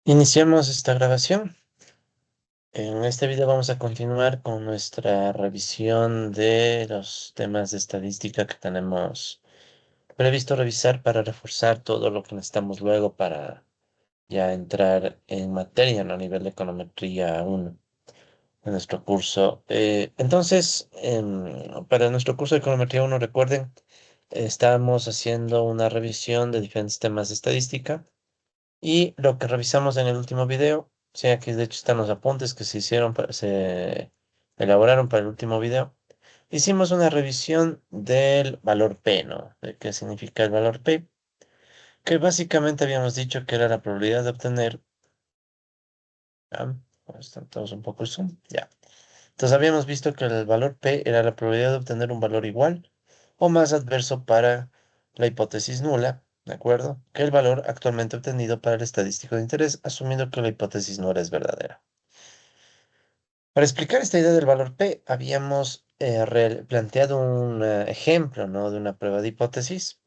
Iniciamos esta grabación. En este video vamos a continuar con nuestra revisión de los temas de estadística que tenemos previsto revisar para reforzar todo lo que necesitamos luego para ya entrar en materia, ¿no? A nivel de econometría 1 de nuestro curso. Para nuestro curso de econometría 1, recuerden, estamos haciendo una revisión de diferentes temas de estadística. Y lo que revisamos en el último video, o sea, aquí de hecho están los apuntes que se elaboraron para el último video. Hicimos una revisión del valor P, ¿no? De qué significa el valor P, que básicamente habíamos dicho que era la probabilidad de obtener, están todos un poco el zoom, ya. Entonces habíamos visto que el valor P era la probabilidad de obtener un valor igual o más adverso para la hipótesis nula, ¿de acuerdo? Que el valor actualmente obtenido para el estadístico de interés, asumiendo que la hipótesis nula es verdadera. Para explicar esta idea del valor P, habíamos planteado un ejemplo, ¿no? De una prueba de hipótesis,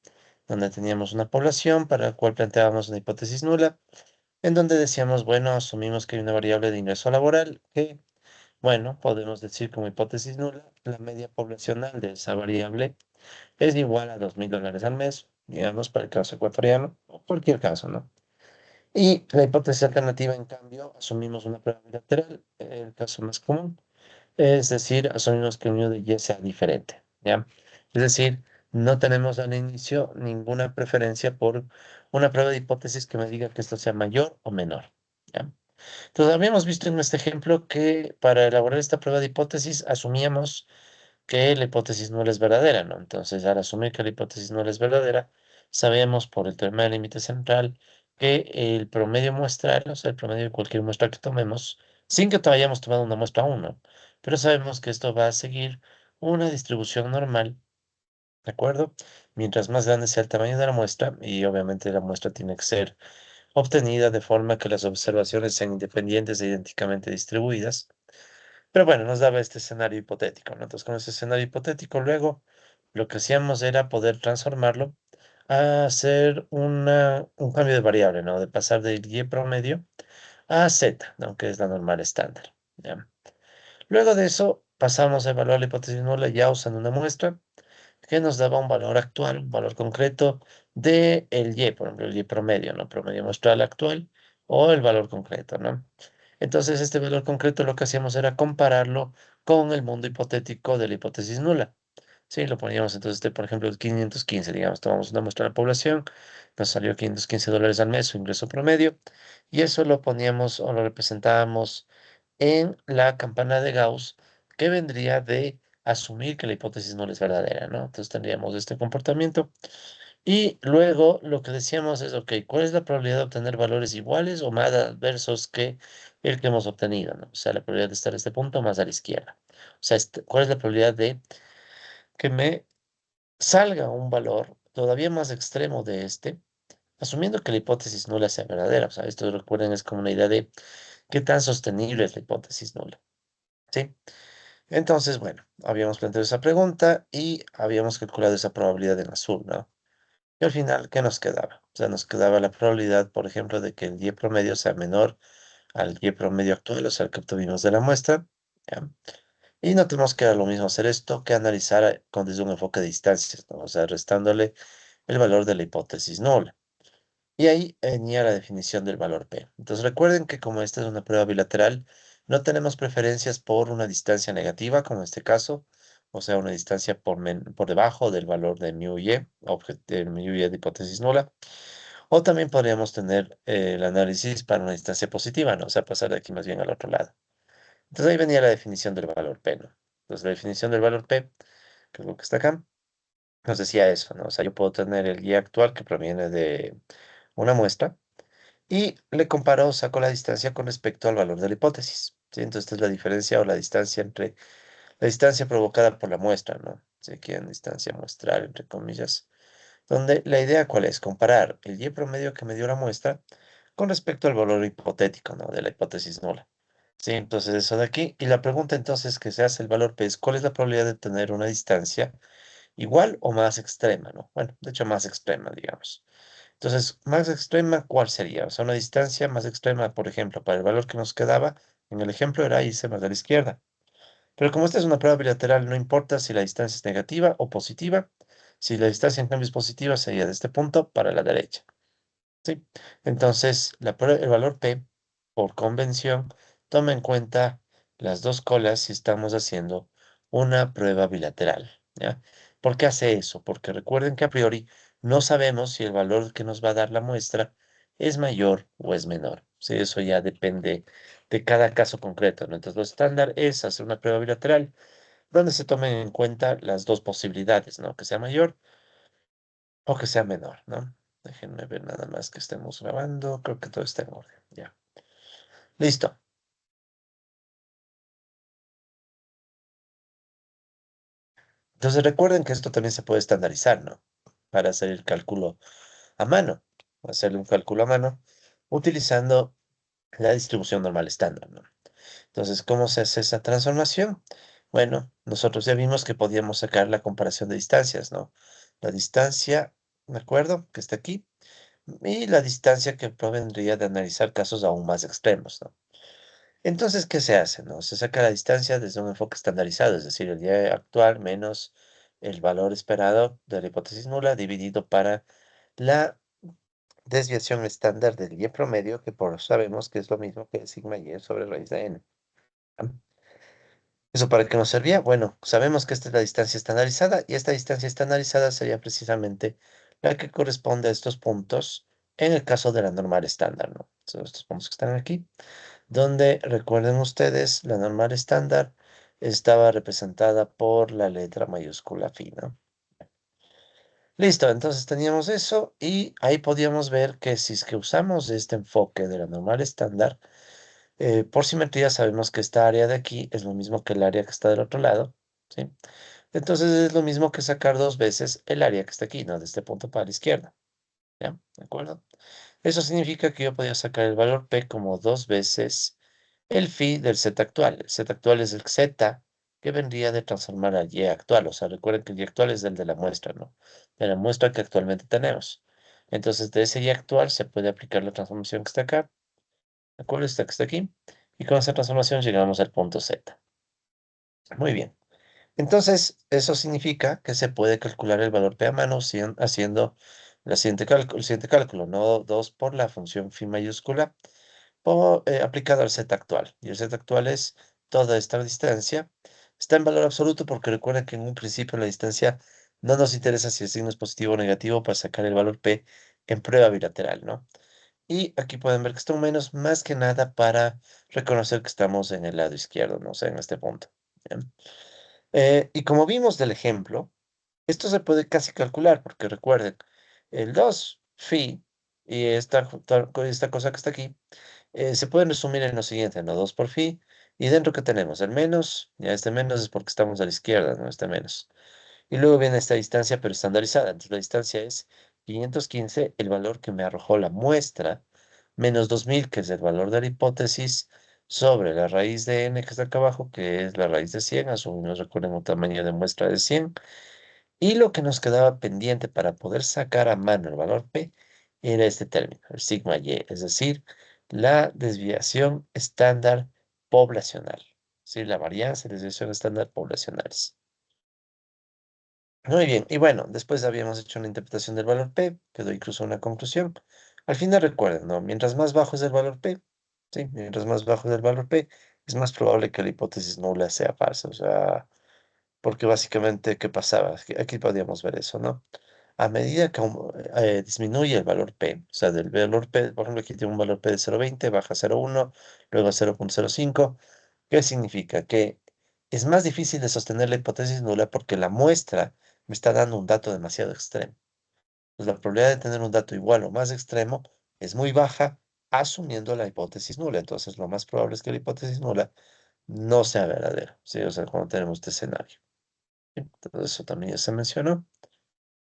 donde teníamos una población para la cual planteábamos una hipótesis nula, en donde decíamos, bueno, asumimos que hay una variable de ingreso laboral que, bueno, podemos decir como hipótesis nula, la media poblacional de esa variable es igual a $2.000 al mes, digamos, para el caso ecuatoriano, o cualquier caso, ¿no? Y la hipótesis alternativa, en cambio, asumimos una prueba bilateral, el caso más común, es decir, asumimos que el unión de Y sea diferente, ¿ya? Es decir, no tenemos al inicio ninguna preferencia por una prueba de hipótesis que me diga que esto sea mayor o menor, ¿ya? Entonces, habíamos visto en este ejemplo que para elaborar esta prueba de hipótesis asumíamos que la hipótesis no es verdadera, ¿no? Entonces, al asumir que la hipótesis no es verdadera, sabemos por el teorema del límite central que el promedio muestral, o sea, el promedio de cualquier muestra que tomemos, sin que todavía hayamos tomado una muestra uno, pero sabemos que esto va a seguir una distribución normal, ¿de acuerdo? Mientras más grande sea el tamaño de la muestra, y obviamente la muestra tiene que ser obtenida de forma que las observaciones sean independientes e idénticamente distribuidas, pero bueno, nos daba este escenario hipotético, ¿no? Entonces, con ese escenario hipotético, luego lo que hacíamos era poder transformarlo a hacer un cambio de variable, ¿no? De pasar del y promedio a z, ¿no? Que es la normal estándar, ¿ya? Luego de eso, pasamos a evaluar la hipótesis nula ya usando una muestra que nos daba un valor actual, un valor concreto de el y, por ejemplo, el y promedio, ¿no? Promedio muestral actual o el valor concreto, ¿no? Entonces, este valor concreto lo que hacíamos era compararlo con el mundo hipotético de la hipótesis nula. Sí, lo poníamos entonces, por ejemplo, el 515, digamos, tomamos una muestra de la población, nos salió $515 al mes su ingreso promedio, y eso lo poníamos o lo representábamos en la campana de Gauss, que vendría de asumir que la hipótesis no es verdadera, ¿no? Entonces tendríamos este comportamiento. Y luego lo que decíamos es, ok, ¿cuál es la probabilidad de obtener valores iguales o más adversos que el que hemos obtenido, ¿no? O sea, la probabilidad de estar a este punto más a la izquierda. O sea, ¿cuál es la probabilidad de que me salga un valor todavía más extremo de este, asumiendo que la hipótesis nula sea verdadera? O sea, esto recuerden es como una idea de qué tan sostenible es la hipótesis nula, ¿sí? Entonces, bueno, habíamos planteado esa pregunta y habíamos calculado esa probabilidad en azul, ¿no? Y al final, ¿qué nos quedaba? O sea, nos quedaba la probabilidad, por ejemplo, de que el Y promedio sea menor al Y promedio actual, o sea, el que obtuvimos de la muestra, ¿ya? Y no tenemos que era lo mismo hacer esto que analizar desde un enfoque de distancias, ¿no? O sea, restándole el valor de la hipótesis nula. Y ahí venía la definición del valor P. Entonces recuerden que como esta es una prueba bilateral, no tenemos preferencias por una distancia negativa, como en este caso, o sea, una distancia por debajo del valor de mu y, de mu y de hipótesis nula. O también podríamos tener el análisis para una distancia positiva, ¿no? O sea, pasar de aquí más bien al otro lado. Entonces ahí venía la definición del valor P, ¿no? Entonces la definición del valor P, que es lo que está acá, nos decía eso, ¿no? O sea, yo puedo tener el guía actual que proviene de una muestra y le comparo, saco la distancia con respecto al valor de la hipótesis, ¿sí? Entonces, esta es la diferencia o la distancia entre la distancia provocada por la muestra, ¿no? Sí, aquí en distancia muestral, entre comillas, donde la idea cuál es, comparar el y promedio que me dio la muestra con respecto al valor hipotético, ¿no? De la hipótesis nula. Sí, entonces eso de aquí. Y la pregunta entonces que se hace el valor P es, ¿cuál es la probabilidad de tener una distancia igual o más extrema, ¿no? Bueno, de hecho más extrema, digamos. Entonces, más extrema, ¿cuál sería? O sea, una distancia más extrema, por ejemplo, para el valor que nos quedaba, en el ejemplo era irse más a la izquierda. Pero como esta es una prueba bilateral, no importa si la distancia es negativa o positiva. Si la distancia en cambio es positiva, sería de este punto para la derecha. ¿Sí? Entonces, el valor P, por convención, toma en cuenta las dos colas si estamos haciendo una prueba bilateral. ¿Ya? ¿Por qué hace eso? Porque recuerden que a priori no sabemos si el valor que nos va a dar la muestra es mayor o es menor. ¿Sí? Eso ya depende de cada caso concreto, ¿no? Entonces, lo estándar es hacer una prueba bilateral donde se tomen en cuenta las dos posibilidades, ¿no? Que sea mayor o que sea menor, ¿no? Déjenme ver nada más que estemos grabando. Creo que todo está en orden. Ya. Listo. Entonces recuerden que esto también se puede estandarizar, ¿no? Para hacer el cálculo a mano. Hacerle un cálculo a mano utilizando la distribución normal estándar, ¿no? Entonces, ¿cómo se hace esa transformación? Bueno, nosotros ya vimos que podíamos sacar la comparación de distancias, ¿no? La distancia, ¿de acuerdo? Que está aquí. Y la distancia que provendría de analizar casos aún más extremos, ¿no? Entonces, ¿qué se hace, no? Se saca la distancia desde un enfoque estandarizado, es decir, el día actual menos el valor esperado de la hipótesis nula dividido para la desviación estándar del y promedio, que por sabemos que es lo mismo que sigma y sobre raíz de n. ¿Ah? ¿Eso para qué nos servía? Bueno, sabemos que esta es la distancia estandarizada y esta distancia estandarizada sería precisamente la que corresponde a estos puntos en el caso de la normal estándar, ¿no? Son estos puntos que están aquí, donde recuerden ustedes, la normal estándar estaba representada por la letra mayúscula phi, ¿no? Listo, entonces teníamos eso y ahí podíamos ver que si es que usamos este enfoque de la normal estándar, por simetría sabemos que esta área de aquí es lo mismo que el área que está del otro lado, ¿sí? Entonces es lo mismo que sacar dos veces el área que está aquí, ¿no? De este punto para la izquierda, ¿ya? ¿De acuerdo? Eso significa que yo podía sacar el valor P como dos veces el phi del z actual. El z actual es el z que vendría de transformar al y actual. O sea, recuerden que el y actual es del de la muestra, ¿no? De la muestra que actualmente tenemos. Entonces, de ese y actual se puede aplicar la transformación que está acá. ¿De acuerdo? Esta que está aquí. Y con esa transformación llegamos al punto z. Muy bien. Entonces, eso significa que se puede calcular el valor P a mano haciendo el siguiente cálculo, ¿no? 2 por la función phi mayúscula aplicado al z actual. Y el z actual es toda esta distancia. Está en valor absoluto porque recuerden que en un principio la distancia no nos interesa si el signo es positivo o negativo para sacar el valor P en prueba bilateral, ¿no? Y aquí pueden ver que está un menos más que nada para reconocer que estamos en el lado izquierdo, no sé, en este punto. ¿Bien? Y como vimos del ejemplo, esto se puede casi calcular porque recuerden, el 2 phi y esta cosa que está aquí se pueden resumir en lo siguiente, ¿no? 2 por phi. Y dentro que tenemos el menos, ya este menos es porque estamos a la izquierda, ¿no? Este menos. Y luego viene esta distancia, pero estandarizada. Entonces la distancia es 515, el valor que me arrojó la muestra, menos 2000, que es el valor de la hipótesis, sobre la raíz de n que está acá abajo, que es la raíz de 100, asumimos, recuerden, un tamaño de muestra de 100. Y lo que nos quedaba pendiente para poder sacar a mano el valor P era este término, el sigma y, es decir, la desviación estándar poblacional. Es decir, la varianza de desviación estándar poblacionales. Muy bien, y bueno, después habíamos hecho una interpretación del valor P, quedó incluso una conclusión. Al final recuerden, ¿no? Mientras más bajo es el valor P, ¿sí? Mientras más bajo es el valor P, es más probable que la hipótesis nula sea falsa. O sea, porque básicamente, ¿qué pasaba? Aquí podíamos ver eso, ¿no? A medida que disminuye el valor P, o sea, del valor P, por ejemplo, aquí tiene un valor P de 0,20, baja a 0,1, luego a 0,05. ¿Qué significa? Que es más difícil de sostener la hipótesis nula porque la muestra me está dando un dato demasiado extremo. Pues la probabilidad de tener un dato igual o más extremo es muy baja, asumiendo la hipótesis nula. Entonces, lo más probable es que la hipótesis nula no sea verdadera, ¿sí? O sea, cuando tenemos este escenario. Entonces, eso también ya se mencionó.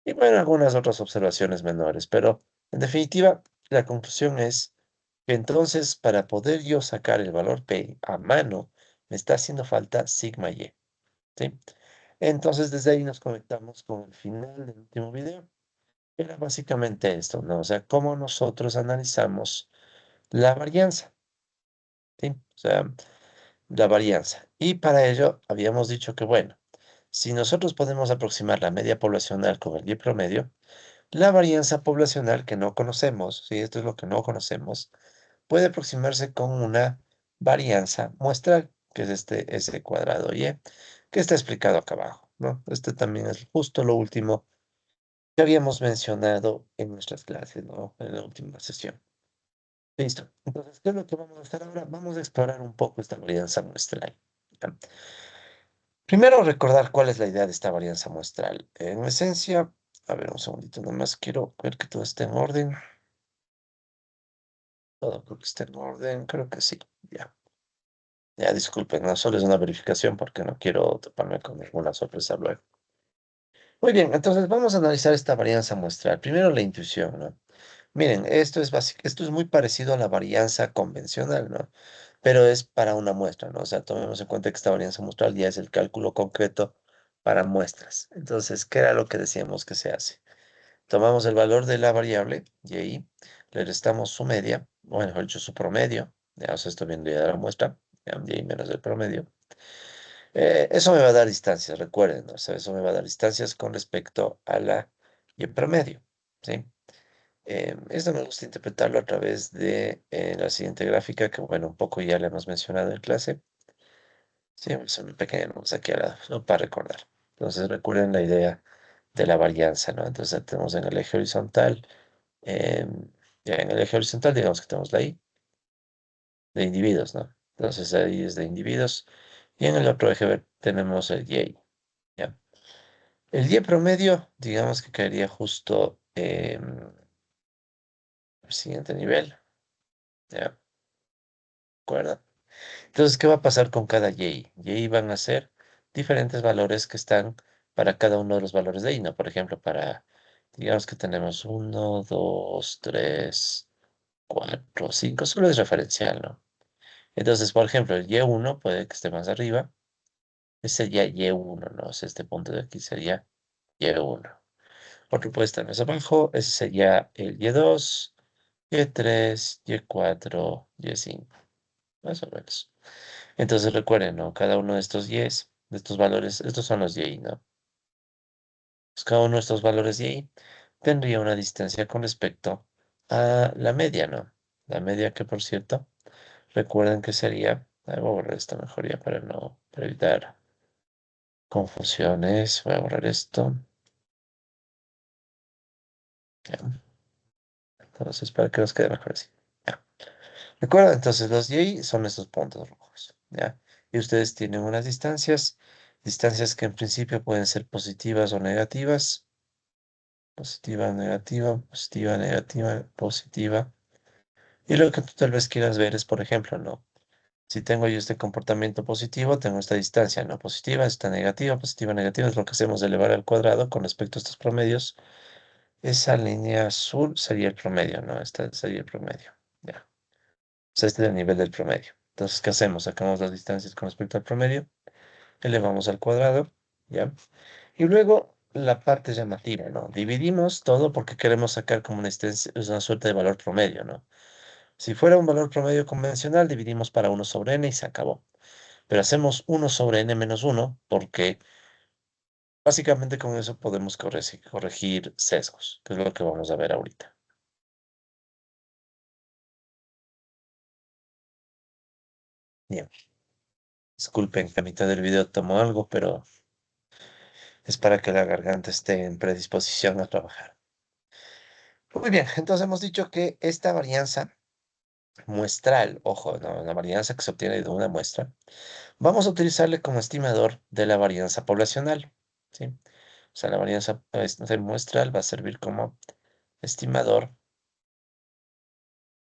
Y bueno, algunas otras observaciones menores, pero en definitiva, la conclusión es que entonces para poder yo sacar el valor P a mano, me está haciendo falta sigma y, ¿sí? Entonces desde ahí nos conectamos con el final del último video Era básicamente esto, ¿no? O sea, cómo nosotros analizamos la varianza, ¿sí? O sea, la varianza. Y para ello habíamos dicho que, bueno, si nosotros podemos aproximar la media poblacional con el Y promedio, la varianza poblacional que no conocemos, ¿sí? Esto es lo que no conocemos, puede aproximarse con una varianza muestral, que es este S cuadrado Y, que está explicado acá abajo, ¿no? Este también es justo lo último que habíamos mencionado en nuestras clases, ¿no? En la última sesión. Listo. Entonces, ¿qué es lo que vamos a hacer ahora? Vamos a explorar un poco esta varianza muestral. ¿Ya? Primero, recordar cuál es la idea de esta varianza muestral. En esencia, a ver, un segundito nomás, quiero ver que todo esté en orden. Todo creo que está en orden, creo que sí. Ya, ya disculpen, no solo es una verificación porque no quiero toparme con ninguna sorpresa luego. Muy bien, entonces vamos a analizar esta varianza muestral. Primero la intuición, ¿no? Miren, esto es básico, esto es muy parecido a la varianza convencional, ¿no? Pero es para una muestra, ¿no? O sea, tomemos en cuenta que esta varianza muestral ya es el cálculo concreto para muestras. Entonces, ¿qué era lo que decíamos que se hace? Tomamos el valor de la variable y le restamos su media, bueno, mejor dicho, su promedio. Ya, o sea, esto viene de la muestra, ya, y menos el promedio. Eso me va a dar distancias, recuerden, ¿no? O sea, eso me va a dar distancias con respecto a la y el promedio, ¿sí? Esto me gusta interpretarlo a través de la siguiente gráfica, que bueno, un poco ya la hemos mencionado en clase. Sí, son muy pequeños aquí al lado, ¿no? Para recordar. Entonces recuerden la idea de la varianza, ¿no? Entonces tenemos en el eje horizontal, ya en el eje horizontal digamos que tenemos la Y de individuos, ¿no? Entonces ahí es de individuos. Y en el otro eje tenemos el Y, ¿ya? El Y promedio, digamos que caería justo en el siguiente nivel, ¿ya? ¿De acuerdo? Entonces, ¿qué va a pasar con cada Y? Y van a ser diferentes valores que están para cada uno de los valores de Y, ¿no? Por ejemplo, digamos que tenemos uno, 2, 3, 4, 5, solo es referencial, ¿no? Entonces, por ejemplo, el Y1 puede que esté más arriba, ese sería Y1, ¿no? O sea, este punto de aquí sería Y1. Otro puede estar más abajo, ese sería el Y2, Y3, Y4, Y5, más o menos. Entonces recuerden, ¿no? Cada uno de estos Y's, de estos valores, estos son los Y, ¿no? Pues cada uno de estos valores Y tendría una distancia con respecto a la media, ¿no? La media que, por cierto, recuerden que sería, voy a borrar esta mejoría para evitar confusiones. Voy a borrar esto. Ya. Entonces, para que nos quede mejor así. Ya. Recuerda, entonces los Y son estos puntos rojos, ¿ya? Y ustedes tienen unas distancias que en principio pueden ser positivas o negativas. Positiva, negativa, positiva, negativa, positiva. Y lo que tú tal vez quieras ver es, por ejemplo, ¿no? Si tengo yo este comportamiento positivo, tengo esta distancia no positiva, esta negativa, positiva, negativa, es lo que hacemos de elevar al cuadrado con respecto a estos promedios. Esa línea azul sería el promedio, ¿no? Este sería el promedio, ya. O sea, este es el nivel del promedio. Entonces, ¿qué hacemos? Sacamos las distancias con respecto al promedio, elevamos al cuadrado, ¿ya? Y luego la parte llamativa, ¿no? Dividimos todo porque queremos sacar como una suerte de valor promedio, ¿no? Si fuera un valor promedio convencional, dividimos para 1/n y se acabó. Pero hacemos 1/n-1 porque básicamente con eso podemos corregir sesgos, que es lo que vamos a ver ahorita. Bien, disculpen que a mitad del video tomo algo, pero es para que la garganta esté en predisposición a trabajar. Muy bien, entonces hemos dicho que esta varianza muestral, ojo, no, la varianza que se obtiene de una muestra, vamos a utilizarle como estimador de la varianza poblacional, ¿sí? O sea, la varianza muestral va a servir como estimador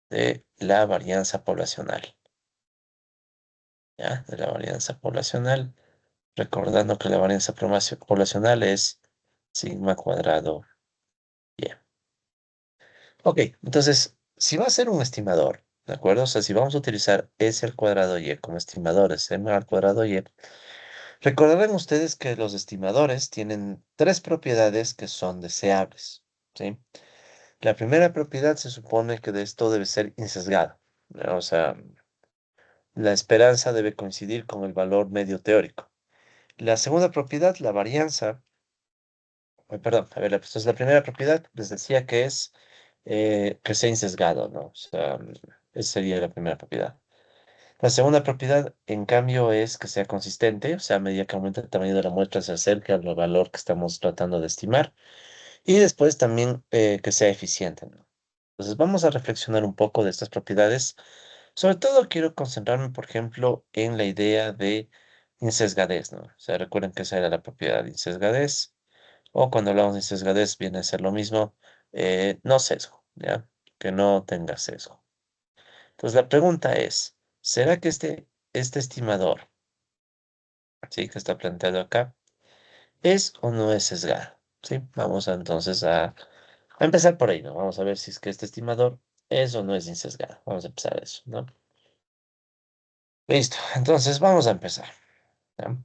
de la varianza poblacional, ¿ya? De la varianza poblacional, recordando que la varianza poblacional es sigma cuadrado y. Ok, entonces, si va a ser un estimador, ¿de acuerdo? O sea, si vamos a utilizar S al cuadrado Y como estimador de M al cuadrado Y, recordarán ustedes que los estimadores tienen tres propiedades que son deseables. ¿sí? La primera propiedad se supone que de esto debe ser insesgado, ¿no? O sea, la esperanza debe coincidir con el valor medio teórico. La segunda propiedad, la varianza, perdón, a ver, entonces la primera propiedad les decía que es que sea insesgado, ¿no? O sea, esa sería la primera propiedad. La segunda propiedad, en cambio, es que sea consistente, o sea, a medida que aumenta el tamaño de la muestra se acerca al valor que estamos tratando de estimar. Y después también que sea eficiente, ¿no? Entonces vamos a reflexionar un poco de estas propiedades. Sobre todo quiero concentrarme, por ejemplo, en la idea de insesgadez, ¿no? O sea, recuerden que esa era la propiedad de insesgadez, o cuando hablamos de insesgadez viene a ser lo mismo, no sesgo, ¿ya? Que no tenga sesgo. Entonces la pregunta es, ¿será que este estimador, sí, que está planteado acá, es o no es sesgado? Sí, vamos entonces a empezar por ahí, ¿no? Vamos a ver si es que este estimador es o no es insesgado. Vamos a empezar eso, ¿no? Listo, entonces vamos a empezar, ¿ya?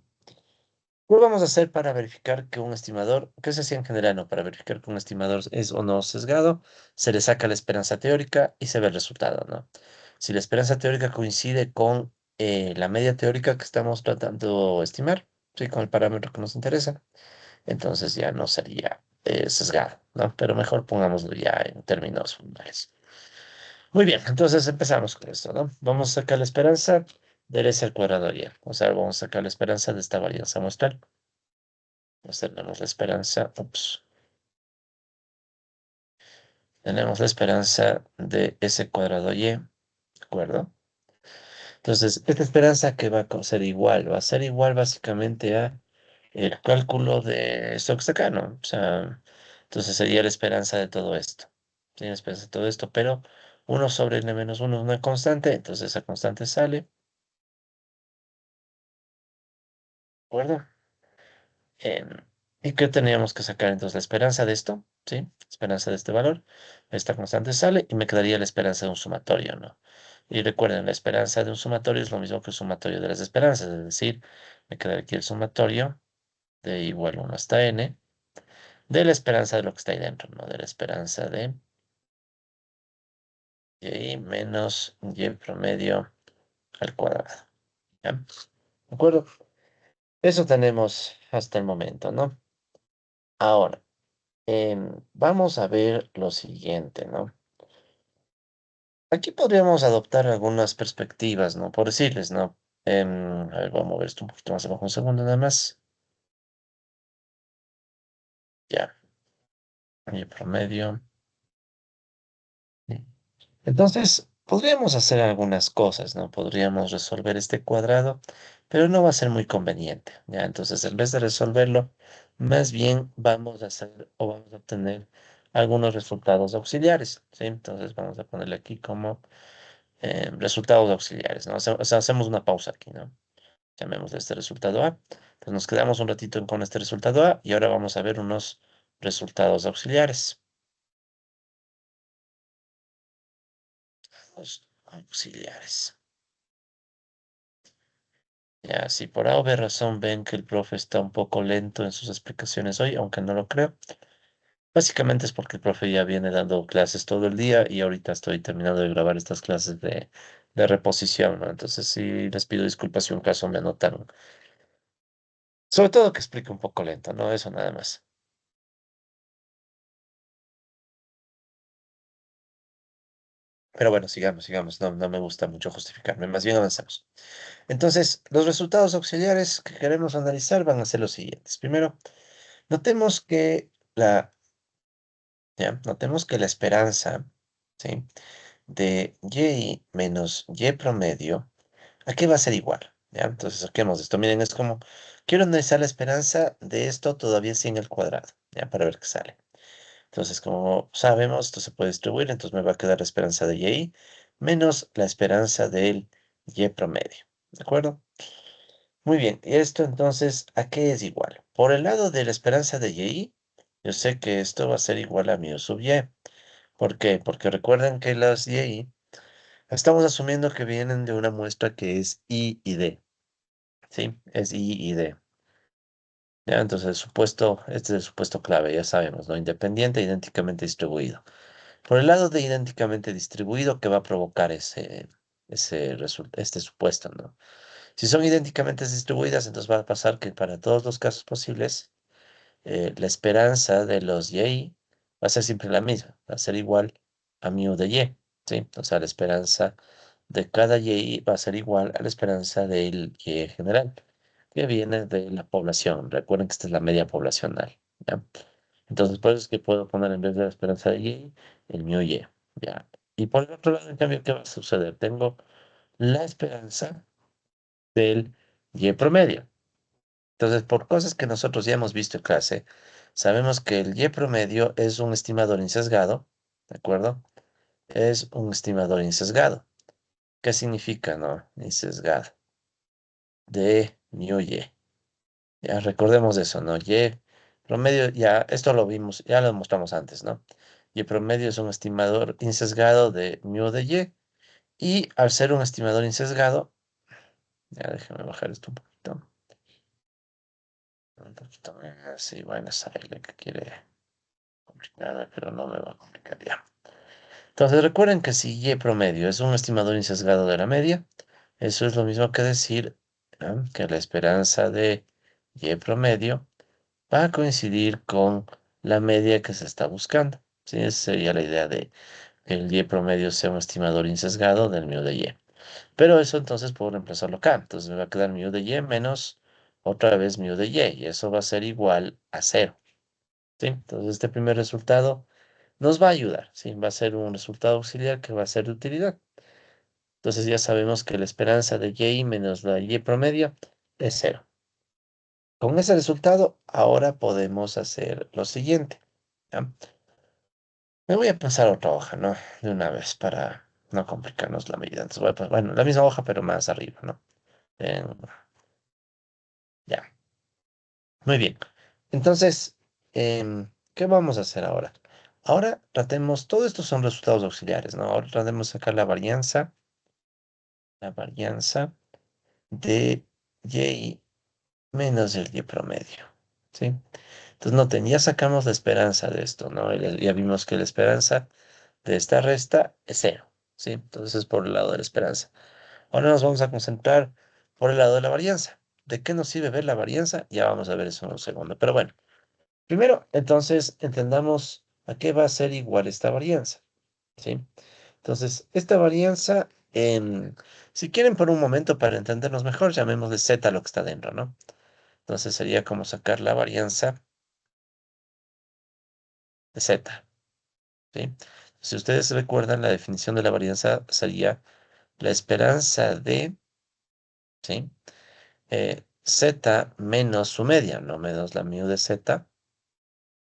¿Qué vamos a hacer para verificar que un estimador, qué se hacía en general, ¿no? Para verificar que un estimador es o no sesgado, se le saca la esperanza teórica y se ve el resultado, ¿no? Si la esperanza teórica coincide con la media teórica que estamos tratando de estimar, ¿sí? Con el parámetro que nos interesa, entonces ya no sería sesgado, ¿no? Pero mejor pongámoslo ya en términos formales. Muy bien, entonces empezamos con esto, ¿no? Vamos a sacar la esperanza del S al cuadrado y. O sea, vamos a sacar la esperanza de esta varianza muestral. Entonces tenemos la esperanza, ups, tenemos la esperanza de S cuadrado y, ¿de acuerdo? Entonces, esta esperanza que va a ser igual, va a ser igual básicamente a el cálculo de esto que está acá, ¿no? O sea, entonces sería la esperanza de todo esto. Sí, la esperanza de todo esto, pero uno sobre n menos uno es una constante, entonces esa constante sale, ¿de acuerdo? Em, ¿Y qué teníamos que sacar entonces? La esperanza de esto, ¿sí? Esperanza de este valor. Esta constante sale y me quedaría la esperanza de un sumatorio, ¿no? Y recuerden, la esperanza de un sumatorio es lo mismo que el sumatorio de las esperanzas, es decir, me quedaría aquí el sumatorio de igual 1 hasta n de la esperanza de lo que está ahí dentro, ¿no? De la esperanza de y menos y promedio al cuadrado, ¿ya? ¿De acuerdo? Eso tenemos hasta el momento, ¿no? Ahora. Vamos a ver lo siguiente, ¿no? Aquí podríamos adoptar algunas perspectivas, ¿no? Por decirles, ¿no? A ver, vamos a mover esto un poquito más abajo un segundo nada más. Ya, y promedio. Sí. Entonces, podríamos hacer algunas cosas, ¿no? Podríamos resolver este cuadrado, pero no va a ser muy conveniente, ¿ya? Entonces, en vez de resolverlo, más bien vamos a hacer o vamos a obtener algunos resultados auxiliares, ¿sí? Entonces, vamos a ponerle aquí como resultados auxiliares, ¿no? O sea, hacemos una pausa aquí, ¿no? Llamémosle este resultado A. Entonces nos quedamos un ratito con este resultado A y ahora vamos a ver unos resultados auxiliares. Los auxiliares. Ya, si por A o B razón ven que el profe está un poco lento en sus explicaciones hoy, aunque no lo creo, básicamente es porque el profe ya viene dando clases todo el día y ahorita estoy terminando de grabar estas clases de reposición, ¿no? Entonces sí les pido disculpas si un caso me anotaron. Sobre todo que explique un poco lento, ¿no? Eso nada más. Pero bueno, sigamos. No, no me gusta mucho justificarme, más bien avanzamos. Entonces, los resultados auxiliares que queremos analizar van a ser los siguientes. Primero, notemos que notemos que la esperanza, ¿sí? De y menos y promedio, ¿a qué va a ser igual? ¿Ya? Entonces, saquemos esto. Miren, es como, quiero analizar la esperanza de esto todavía sin el cuadrado, ¿ya? Para ver qué sale. Entonces, como sabemos, esto se puede distribuir, entonces me va a quedar la esperanza de y menos la esperanza del y promedio. ¿De acuerdo? Muy bien, y esto entonces, ¿a qué es igual? Por el lado de la esperanza de y, yo sé que esto va a ser igual a mu sub y. ¿Por qué? Porque recuerden que las y estamos asumiendo que vienen de una muestra que es I y D. ¿Sí? Es I y D. Ya, entonces, este es el supuesto clave, ya sabemos, ¿no? Independiente, idénticamente distribuido. Por el lado de idénticamente distribuido, ¿qué va a provocar este supuesto, ¿no? Si son idénticamente distribuidas, entonces va a pasar que para todos los casos posibles, la esperanza de los y va a ser siempre la misma, va a ser igual a mu de y, ¿sí? O sea, la esperanza de cada y va a ser igual a la esperanza del y general, que viene de la población. Recuerden que esta es la media poblacional, ¿ya? Entonces, por eso es que puedo poner en vez de la esperanza de y, el mu y, ¿ya? Y por el otro lado, en cambio, ¿qué va a suceder? Tengo la esperanza del y promedio. Entonces, por cosas que nosotros ya hemos visto en clase, sabemos que el y promedio es un estimador insesgado, ¿de acuerdo? Es un estimador insesgado. ¿Qué significa, no? Insesgado. De mu y. Ya recordemos eso, ¿no? Y promedio, ya esto lo vimos, ya lo mostramos antes, ¿no? Y promedio es un estimador insesgado de mu de y. Y al ser un estimador insesgado, ya déjame bajar esto un poquito. Un poquito más, sí, bueno, sabe que quiere complicarme, pero no me va a complicar ya. Entonces recuerden que si y promedio es un estimador insesgado de la media, eso es lo mismo que decir que la esperanza de y promedio va a coincidir con la media que se está buscando. ¿Sí? Esa sería la idea de que el y promedio sea un estimador insesgado del mu de y. Pero eso entonces puedo reemplazarlo acá. Entonces me va a quedar mu de y menos otra vez mu de y. Y eso va a ser igual a cero. ¿Sí? Entonces este primer resultado nos va a ayudar. ¿Sí? Va a ser un resultado auxiliar que va a ser de utilidad. Entonces ya sabemos que la esperanza de y menos la y promedio es cero. Con ese resultado, ahora podemos hacer lo siguiente. ¿Ya? Me voy a pasar a otra hoja, ¿no? De una vez para no complicarnos la medida. Entonces voy a bueno, la misma hoja, pero más arriba, ¿no? Ya, muy bien. Entonces, ¿qué vamos a hacer ahora? Ahora tratemos, todo esto son resultados auxiliares, ¿no? Ahora tratemos de sacar la varianza de y menos el y promedio, ¿sí? Entonces, noten, ya sacamos la esperanza de esto, ¿no? Ya vimos que la esperanza de esta resta es cero, ¿sí? Entonces, es por el lado de la esperanza. Ahora nos vamos a concentrar por el lado de la varianza. ¿De qué nos sirve ver la varianza? Ya vamos a ver eso en un segundo. Pero bueno, primero, entonces, entendamos a qué va a ser igual esta varianza, ¿sí? Entonces, esta varianza, si quieren por un momento para entendernos mejor, llamémosle z a lo que está dentro, ¿no? Entonces sería como sacar la varianza de z, ¿sí? Si ustedes recuerdan, la definición de la varianza sería la esperanza de, ¿sí? Z menos su media, no menos la mu de z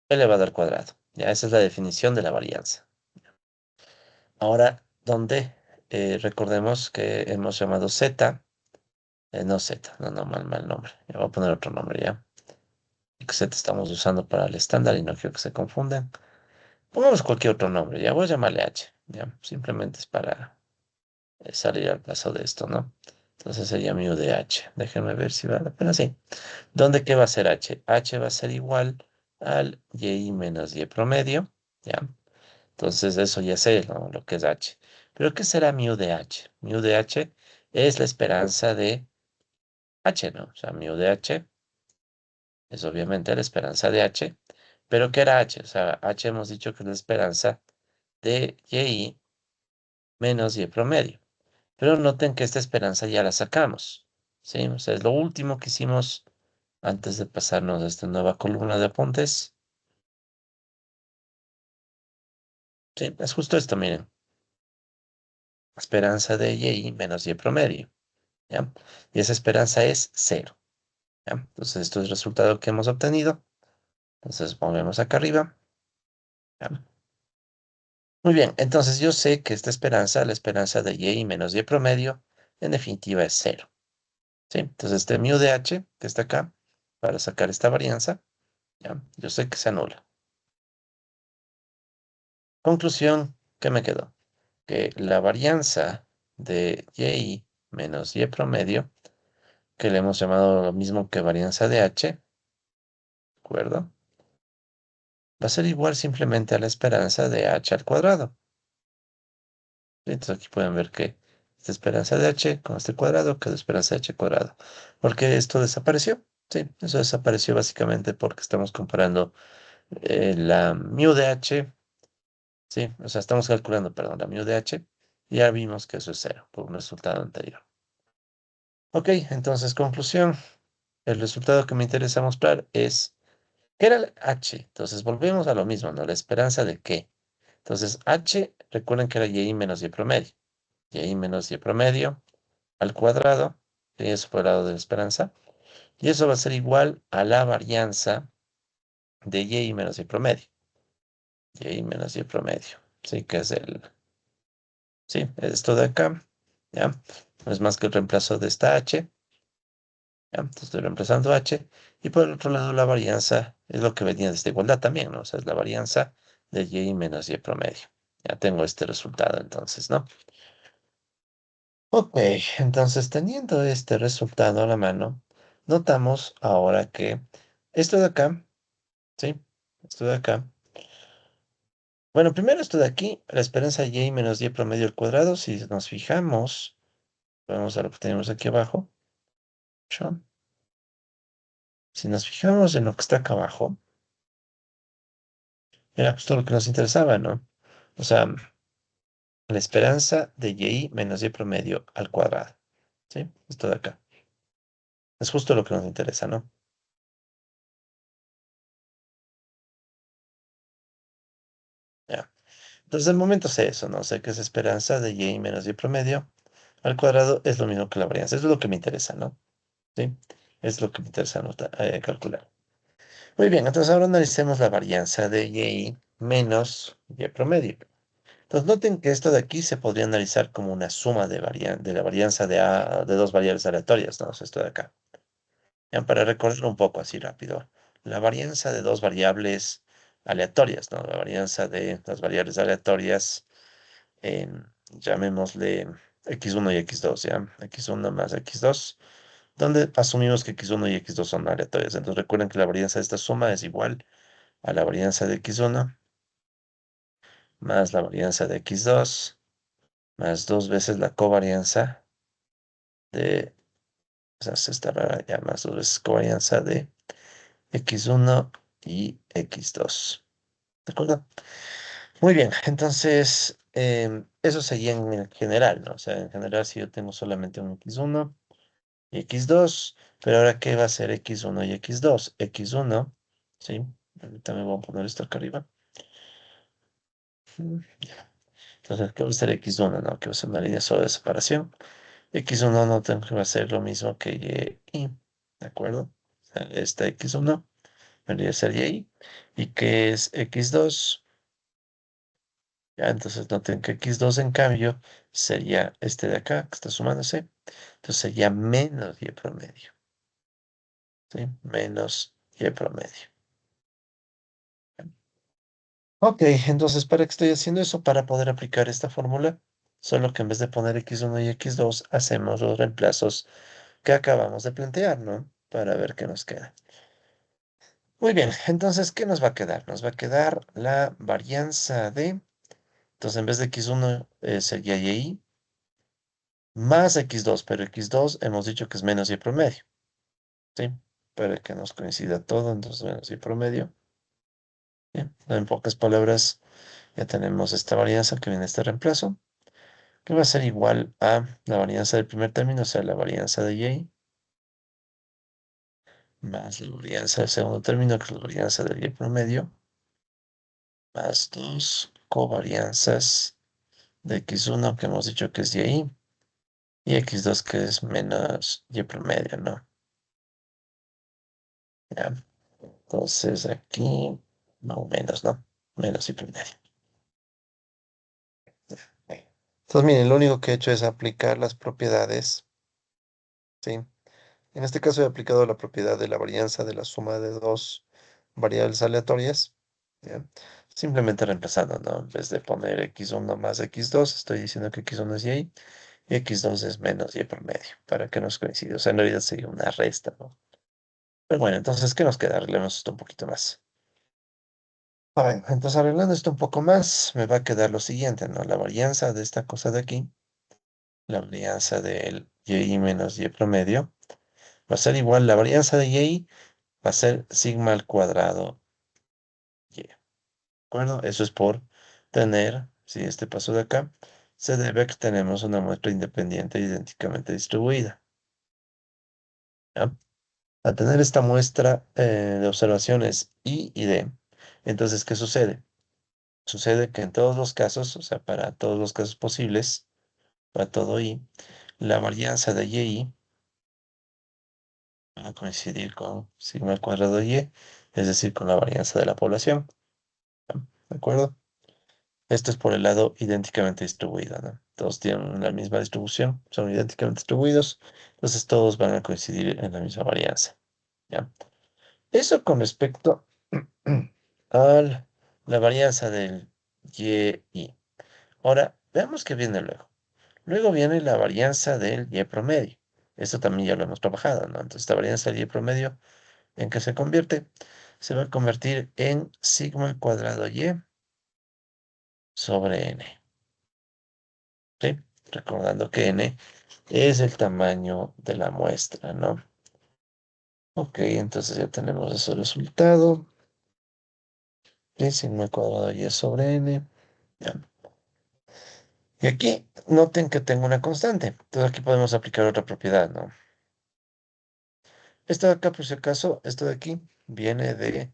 elevado al cuadrado. Ya, esa es la definición de la varianza. Ahora, ¿dónde? Recordemos que hemos llamado z, no z, no, mal nombre. Ya voy a poner otro nombre, ¿ya? Que z estamos usando para el estándar y no quiero que se confundan. Pongamos cualquier otro nombre, ya voy a llamarle h, ya, simplemente es para salir al paso de esto, ¿no? Entonces sería mu de h. Déjenme ver si vale la pena, sí. ¿Dónde qué va a ser h? H va a ser igual al y menos y promedio, ¿ya? Entonces eso ya sé, ¿no? Lo que es h. Pero ¿qué será mu de h? Mu de h es la esperanza de h, ¿no? O sea, mu de h es obviamente la esperanza de h. ¿Pero qué era h? O sea, h hemos dicho que es la esperanza de y menos y promedio. Pero noten que esta esperanza ya la sacamos, ¿sí? O sea, es lo último que hicimos antes de pasarnos a esta nueva columna de apuntes. Sí, es justo esto, miren. Esperanza de y menos y promedio, ¿ya? Y esa esperanza es cero, ¿ya? Entonces, esto es el resultado que hemos obtenido. Entonces, volvemos acá arriba, ¿ya? Muy bien, entonces yo sé que esta esperanza, la esperanza de y menos y promedio, en definitiva es cero, ¿sí? Entonces, este mu de h, que está acá, para sacar esta varianza, ¿ya? Yo sé que se anula. Conclusión, ¿qué me quedó? Que la varianza de y menos y promedio, que le hemos llamado lo mismo que varianza de h, acuerdo? Va a ser igual simplemente a la esperanza de h al cuadrado. Entonces aquí pueden ver que esta esperanza de h con este cuadrado quedó esperanza de h cuadrado. Porque esto desapareció. Sí, eso desapareció básicamente porque estamos comparando la mu de h. Sí, o sea, estamos calculando, perdón, la mu de h. Y ya vimos que eso es cero por un resultado anterior. Ok, entonces conclusión. El resultado que me interesa mostrar es, ¿qué era el h? Entonces volvemos a lo mismo, ¿no? La esperanza de qué. Entonces h, recuerden que era y menos y promedio. Y menos y promedio al cuadrado, y eso por el lado de la esperanza. Y eso va a ser igual a la varianza de y menos y promedio. Y menos y promedio. Sí, que es sí, esto de acá. ¿Ya? No es más que el reemplazo de esta h. ¿Ya? Entonces estoy reemplazando h. Y por el otro lado, la varianza es lo que venía de esta igualdad también, ¿no? O sea, es la varianza de y menos y promedio. Ya tengo este resultado entonces, ¿no? Ok, entonces teniendo este resultado a la mano, notamos ahora que esto de acá, ¿sí? Esto de acá. Bueno, primero esto de aquí, la esperanza y menos y promedio al cuadrado, si nos fijamos, vamos a lo que tenemos aquí abajo. ¿Sí? Si nos fijamos en lo que está acá abajo, era justo lo que nos interesaba, ¿no? O sea, la esperanza de y menos y promedio al cuadrado, ¿sí? Esto de acá. Es justo lo que nos interesa, ¿no? Ya. Entonces, de momento sé eso, ¿no? Sé que es esperanza de y menos y promedio al cuadrado es lo mismo que la varianza. Eso es lo que me interesa, ¿no? ¿Sí? Es lo que me interesa calcular. Muy bien, entonces ahora analicemos la varianza de y menos y promedio. Entonces, noten que esto de aquí se podría analizar como una suma de la varianza de dos variables aleatorias, ¿no? O sea, esto de acá. Ya, para recordar un poco así rápido. La varianza de dos variables aleatorias, ¿no? La varianza de las variables aleatorias llamémosle x1 y x2, ¿ya? X1 más x2, donde asumimos que x1 y x2 son aleatorias. Entonces recuerden que la varianza de esta suma es igual a la varianza de x1 más la varianza de x2 más dos veces la covarianza de, o sea, se está rara ya, más dos veces covarianza de x1 y x2. ¿De acuerdo? Muy bien, entonces eso sería en general, ¿no? O sea, en general si yo tengo solamente un x1 y x2, pero ahora ¿qué va a ser x1 y x2? X1, ¿sí? Ahorita me voy a poner esto acá arriba. Ya. Entonces, ¿qué va a ser x1? No, que va a ser una línea solo de separación. X1 no tengo que va a ser lo mismo que y, ¿de acuerdo? O sea, esta x1 vendría a ser y. ¿Y qué es x2? Ya, entonces noten que x2 en cambio sería este de acá, que está sumándose. Entonces sería menos y promedio. ¿Sí? Menos y promedio. Ok, entonces ¿para qué estoy haciendo eso? Para poder aplicar esta fórmula. Solo que en vez de poner x1 y x2, hacemos los reemplazos que acabamos de plantear, ¿no? Para ver qué nos queda. Muy bien, entonces, ¿qué nos va a quedar? Nos va a quedar la varianza de, entonces en vez de x1 sería y más x2, pero x2 hemos dicho que es menos y promedio, ¿sí? Para que nos coincida todo, entonces menos y promedio. Bien, en pocas palabras, ya tenemos esta varianza que viene de este reemplazo, que va a ser igual a la varianza del primer término, o sea, la varianza de y, más la varianza del segundo término, que es la varianza del y promedio, más dos covarianzas de x1 que hemos dicho que es y x2 que es menos y promedio, ¿no? Ya. Entonces aquí, más o menos, ¿no? Menos y promedio. Entonces, miren, lo único que he hecho es aplicar las propiedades, ¿sí? En este caso he aplicado la propiedad de la varianza de la suma de dos variables aleatorias, ¿ya? Simplemente reemplazando, ¿no? En vez de poner x1 más x2, estoy diciendo que x1 es y x2 es menos y promedio, para que nos coincida. O sea, en realidad sería una resta, ¿no? Pero bueno, entonces, ¿qué nos queda? Arreglemos esto un poquito más. A ver, entonces arreglando esto un poco más, me va a quedar lo siguiente, ¿no? La varianza de esta cosa de aquí, la varianza del y menos y promedio, va a ser igual, la varianza de y va a ser sigma al cuadrado y. ¿De acuerdo? Eso es por tener, si este paso de acá, se debe a que tenemos una muestra independiente idénticamente distribuida. ¿Ya? Al tener esta muestra de observaciones I y D, entonces, ¿qué sucede? Sucede que en todos los casos, o sea, para todos los casos posibles, para todo I, la varianza de Y va a coincidir con sigma al cuadrado de Y, es decir, con la varianza de la población. ¿De acuerdo? Esto es por el lado idénticamente distribuido, ¿no? Todos tienen la misma distribución, son idénticamente distribuidos, entonces todos van a coincidir en la misma varianza, ¿ya? Eso con respecto a la varianza del y. Ahora, veamos qué viene luego. Luego viene la varianza del y promedio. Esto también ya lo hemos trabajado, ¿no? Entonces, esta varianza del y promedio, ¿en qué se convierte? Se va a convertir en sigma al cuadrado y sobre n, ¿sí? Recordando que n es el tamaño de la muestra, ¿no? Ok, entonces ya tenemos ese resultado. ¿Sí? Sigma al cuadrado y sobre n. Ya. Y aquí noten que tengo una constante. Entonces aquí podemos aplicar otra propiedad, ¿no? Esto de acá, por si acaso, esto de aquí viene de,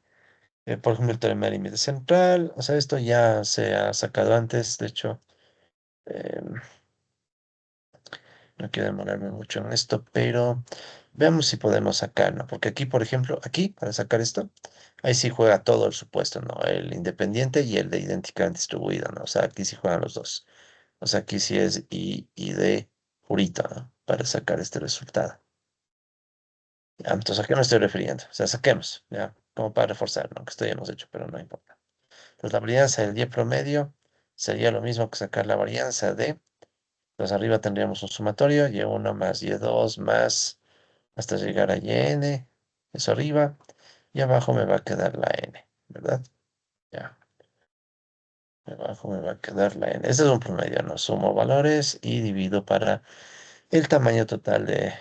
por ejemplo, el teorema del límite central. O sea, esto ya se ha sacado antes. De hecho, em, no quiero demorarme mucho en esto, pero veamos si podemos sacarlo. Porque aquí, por ejemplo, aquí, para sacar esto, ahí sí juega todo el supuesto, ¿no? El independiente y el de idénticamente distribuido, ¿no? O sea, aquí sí juegan los dos. O sea, aquí sí es I y D purito, ¿no? Para sacar este resultado. Ya, entonces, ¿a qué me estoy refiriendo? O sea, saquemos, ¿ya? Como para reforzar, ¿no? Que esto ya hemos hecho, pero no importa. Entonces, la varianza del Y promedio sería lo mismo que sacar la varianza de. Entonces, arriba tendríamos un sumatorio, Y1 más Y2 más hasta llegar a Yn, eso arriba, y abajo me va a quedar la N, ¿verdad? Ya, abajo me va a quedar la N. Este es un promedio, ¿no? Sumo valores y divido para el tamaño total de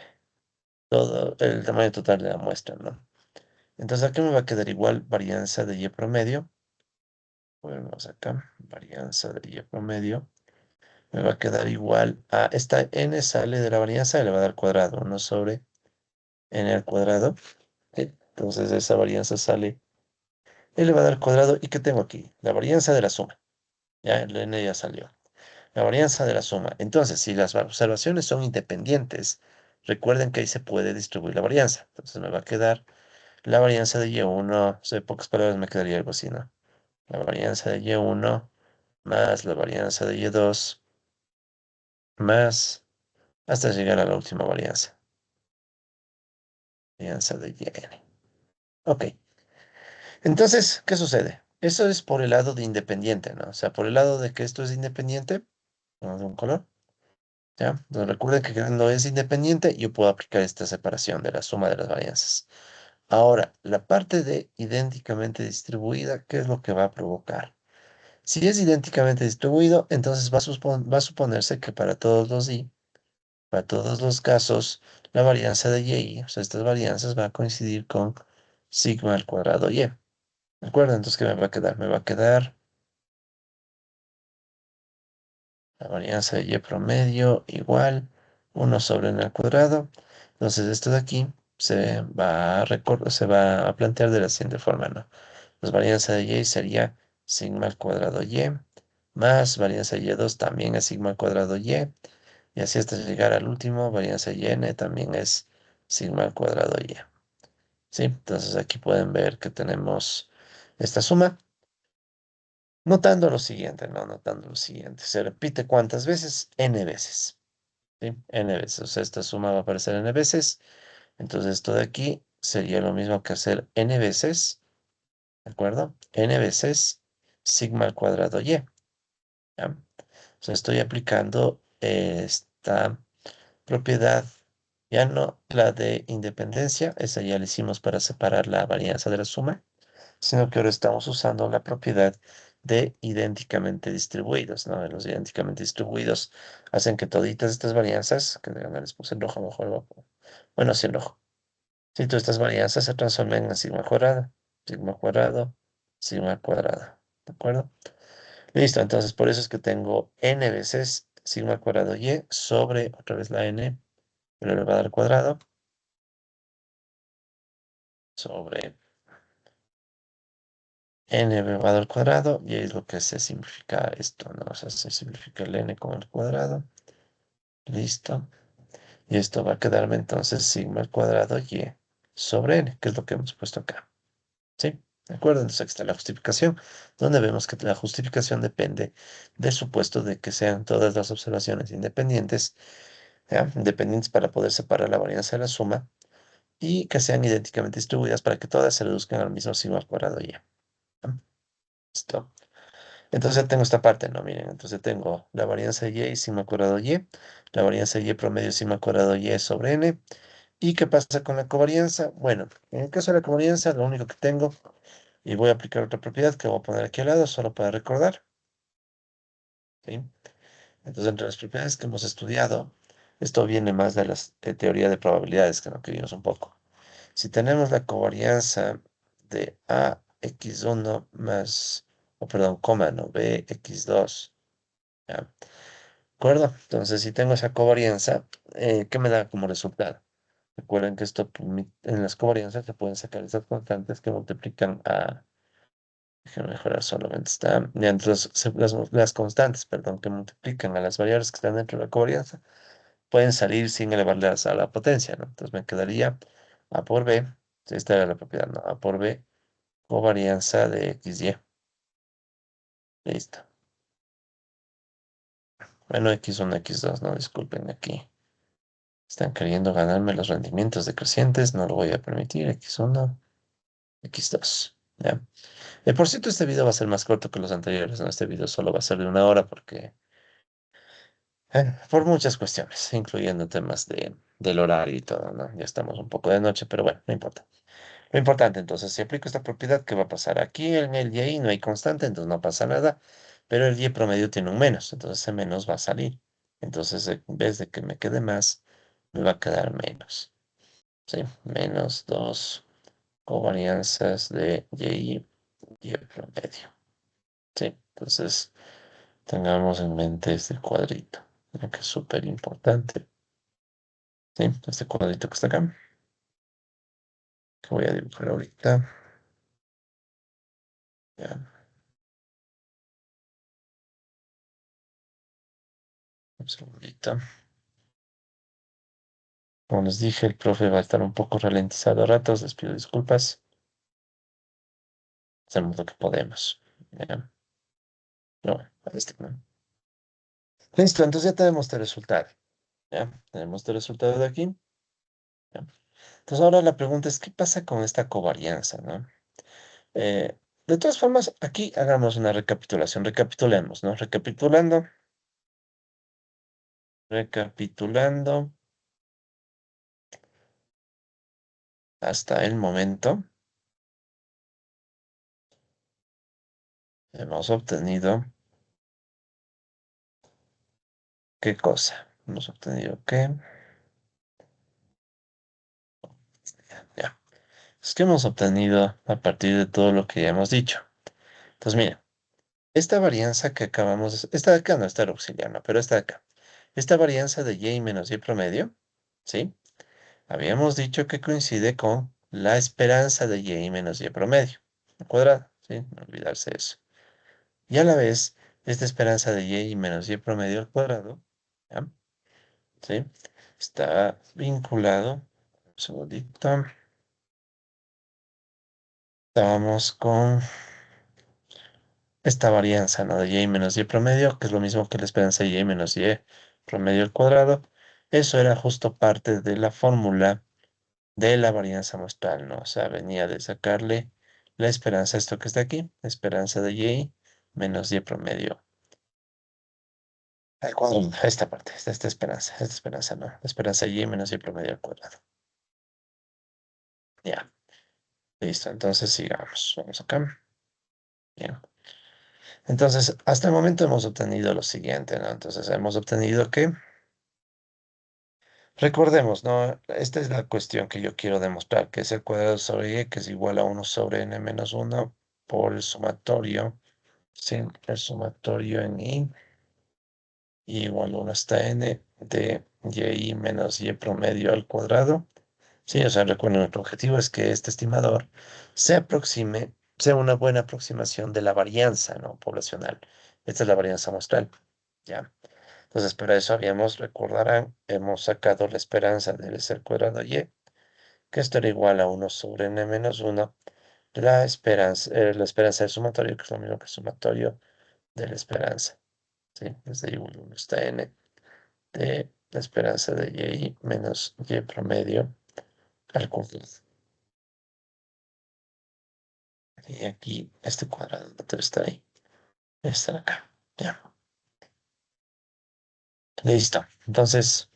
todo, el tamaño total de la muestra, ¿no? Entonces aquí me va a quedar igual varianza de Y promedio. Volvemos acá, varianza de Y promedio. Me va a quedar igual a esta N sale de la varianza y le va a dar cuadrado, 1 sobre N al cuadrado. Entonces esa varianza sale y le va a dar cuadrado. ¿Y qué tengo aquí? La varianza de la suma. Ya, el N ya salió. La varianza de la suma. Entonces, si las observaciones son independientes, recuerden que ahí se puede distribuir la varianza. Entonces me va a quedar la varianza de Y1, o sea, en pocas palabras me quedaría algo así, ¿no? La varianza de Y1 más la varianza de Y2 más hasta llegar a la última varianza. Varianza de Yn. Ok. Entonces, ¿qué sucede? Eso es por el lado de independiente, ¿no? O sea, por el lado de que esto es independiente, ¿no? De un color, ¿ya? Entonces recuerden que cuando es independiente, yo puedo aplicar esta separación de la suma de las varianzas. Ahora, la parte de idénticamente distribuida, ¿qué es lo que va a provocar? Si es idénticamente distribuido, entonces va a suponerse que para todos los casos, la varianza de y, o sea, estas varianzas van a coincidir con sigma al cuadrado y. ¿De acuerdo? Entonces, ¿qué me va a quedar? Me va a quedar la varianza de y promedio igual 1 sobre n al cuadrado. Entonces, esto de aquí se va a plantear de la siguiente forma, ¿no? Pues varianza de y sería sigma al cuadrado y más varianza de y2 también es sigma al cuadrado y así hasta llegar al último, varianza y n también es sigma al cuadrado y. ¿Sí? Entonces aquí pueden ver que tenemos esta suma, notando lo siguiente, ¿no? Notando lo siguiente. Se repite cuántas veces, n veces. ¿Sí? N veces. O sea, esta suma va a aparecer n veces. Entonces esto de aquí sería lo mismo que hacer n veces, ¿de acuerdo? N veces sigma al cuadrado y. ¿Ya? O sea, estoy aplicando esta propiedad Ya no la de independencia, esa ya la hicimos para separar la varianza de la suma, sino que ahora estamos usando la propiedad de idénticamente distribuidos, ¿no? Los idénticamente distribuidos hacen que toditas estas varianzas, que no les puse en rojo, mejor rojo. Bueno, sí en rojo. Si todas estas varianzas se transforman en sigma cuadrado, sigma cuadrado. ¿De acuerdo? Listo, entonces por eso es que tengo n veces sigma al cuadrado y sobre otra vez la n elevado al cuadrado sobre n elevado al cuadrado y es lo que se simplifica esto, ¿no? O sea, se simplifica el n con el cuadrado. Listo. Y esto va a quedarme entonces sigma al cuadrado y sobre n, que es lo que hemos puesto acá. ¿Sí? ¿De acuerdo? Entonces aquí está la justificación, donde vemos que la justificación depende del supuesto de que sean todas las observaciones independientes, ¿ya? Independientes para poder separar la varianza de la suma y que sean idénticamente distribuidas para que todas se reduzcan al mismo sigma al cuadrado y. ¿Ya? Listo. Entonces ya tengo esta parte, ¿no? Miren, entonces tengo la varianza de y sigma al cuadrado y, la varianza de y promedio sigma al cuadrado y sobre n. ¿Y qué pasa con la covarianza? Bueno, en el caso de la covarianza, lo único que tengo, y voy a aplicar otra propiedad que voy a poner aquí al lado, solo para recordar, ¿sí? Entonces, entre las propiedades que hemos estudiado, esto viene más de la teoría de probabilidades, que no queríamos un poco. Si tenemos la covarianza de AX1 más, o perdón, coma, no, BX2, ¿ya? ¿De acuerdo? Entonces, si tengo esa covarianza, ¿qué me da como resultado? Recuerden que esto en las covarianzas se pueden sacar esas constantes que multiplican a. Déjenme mejorar solamente está. Ya, entonces, las constantes, perdón, que multiplican a las variables que están dentro de la covarianza pueden salir sin elevarlas a la potencia, ¿no? Entonces me quedaría A por B. Sí, esta era la propiedad, ¿no? A por B, covarianza de XY. Listo. Bueno, X1, X2, no, disculpen aquí. Están queriendo ganarme los rendimientos decrecientes, no lo voy a permitir. X1, X2. ¿Ya? Por cierto, este video va a ser más corto que los anteriores, ¿no? Este video solo va a ser de 1 hora porque, por muchas cuestiones, incluyendo temas del horario y todo, ¿no? Ya estamos un poco de noche, pero bueno, no importa. Lo importante, entonces, si aplico esta propiedad, ¿qué va a pasar? Aquí en el y no hay constante, entonces no pasa nada, pero el y promedio tiene un menos, entonces ese menos va a salir. Entonces, en vez de que me quede más, me va a quedar menos. ¿Sí? Menos 2 covarianzas de y promedio. ¿Sí? Entonces, tengamos en mente este cuadrito, ¿no? Que es súper importante. ¿Sí? Este cuadrito que está acá, que voy a dibujar ahorita. Ya, un segundito. Como les dije, el profe va a estar un poco ralentizado a ratos, les pido disculpas. Hacemos lo que podemos. ¿Ya? No, ¿no? Listo, entonces ya tenemos el resultado. ¿Ya? Tenemos el resultado de aquí. ¿Ya? Entonces ahora la pregunta es, ¿qué pasa con esta covarianza, ¿no? Eh, de todas formas, aquí hagamos una recapitulación. Recapitulemos, ¿no? Recapitulando hasta el momento, hemos obtenido, ¿qué cosa? Hemos obtenido qué. Ya. Es que hemos obtenido a partir de todo lo que ya hemos dicho. Entonces, mira, esta varianza que acabamos de. Esta de acá no está el auxiliar, no, pero esta de acá. Esta varianza de y menos y promedio, ¿sí? Habíamos dicho que coincide con la esperanza de y menos y promedio, al cuadrado, ¿sí? No olvidarse eso. Y a la vez, esta esperanza de y menos y promedio al cuadrado, ¿ya? ¿Sí? Está vinculado. Un segundito. Estábamos con esta varianza, ¿no? De y menos y promedio, que es lo mismo que la esperanza de y menos y promedio al cuadrado. Eso era justo parte de la fórmula de la varianza muestral, ¿no? O sea, venía de sacarle la esperanza, esto que está aquí, esperanza de y menos y promedio al cuadrado, esta parte, esta esperanza no, la esperanza y menos y promedio al cuadrado. Ya, listo, entonces sigamos, vamos acá. Bien. Entonces, hasta el momento hemos obtenido lo siguiente, ¿no? Entonces, hemos obtenido que, recordemos, ¿no? Esta es la cuestión que yo quiero demostrar, que es el cuadrado sobre y, que es igual a 1 sobre n-1 por el sumatorio, ¿sí? El sumatorio en y igual a 1 hasta n de y menos y promedio al cuadrado. Sí, o sea, recuerden, nuestro objetivo es que este estimador se aproxime, sea una buena aproximación de la varianza, ¿no? Poblacional. Esta es la varianza muestral, ¿ya? Entonces, para eso habíamos, recordarán, hemos sacado la esperanza del ser cuadrado y, que esto era igual a 1 sobre n-1, la esperanza del sumatorio, que es lo mismo que el sumatorio de la esperanza, ¿sí? Desde igual a 1 hasta n de la esperanza de y menos y promedio al cuadrado. Y aquí, este cuadrado no debe estar ahí, debe estar acá, ya. Listo. Entonces,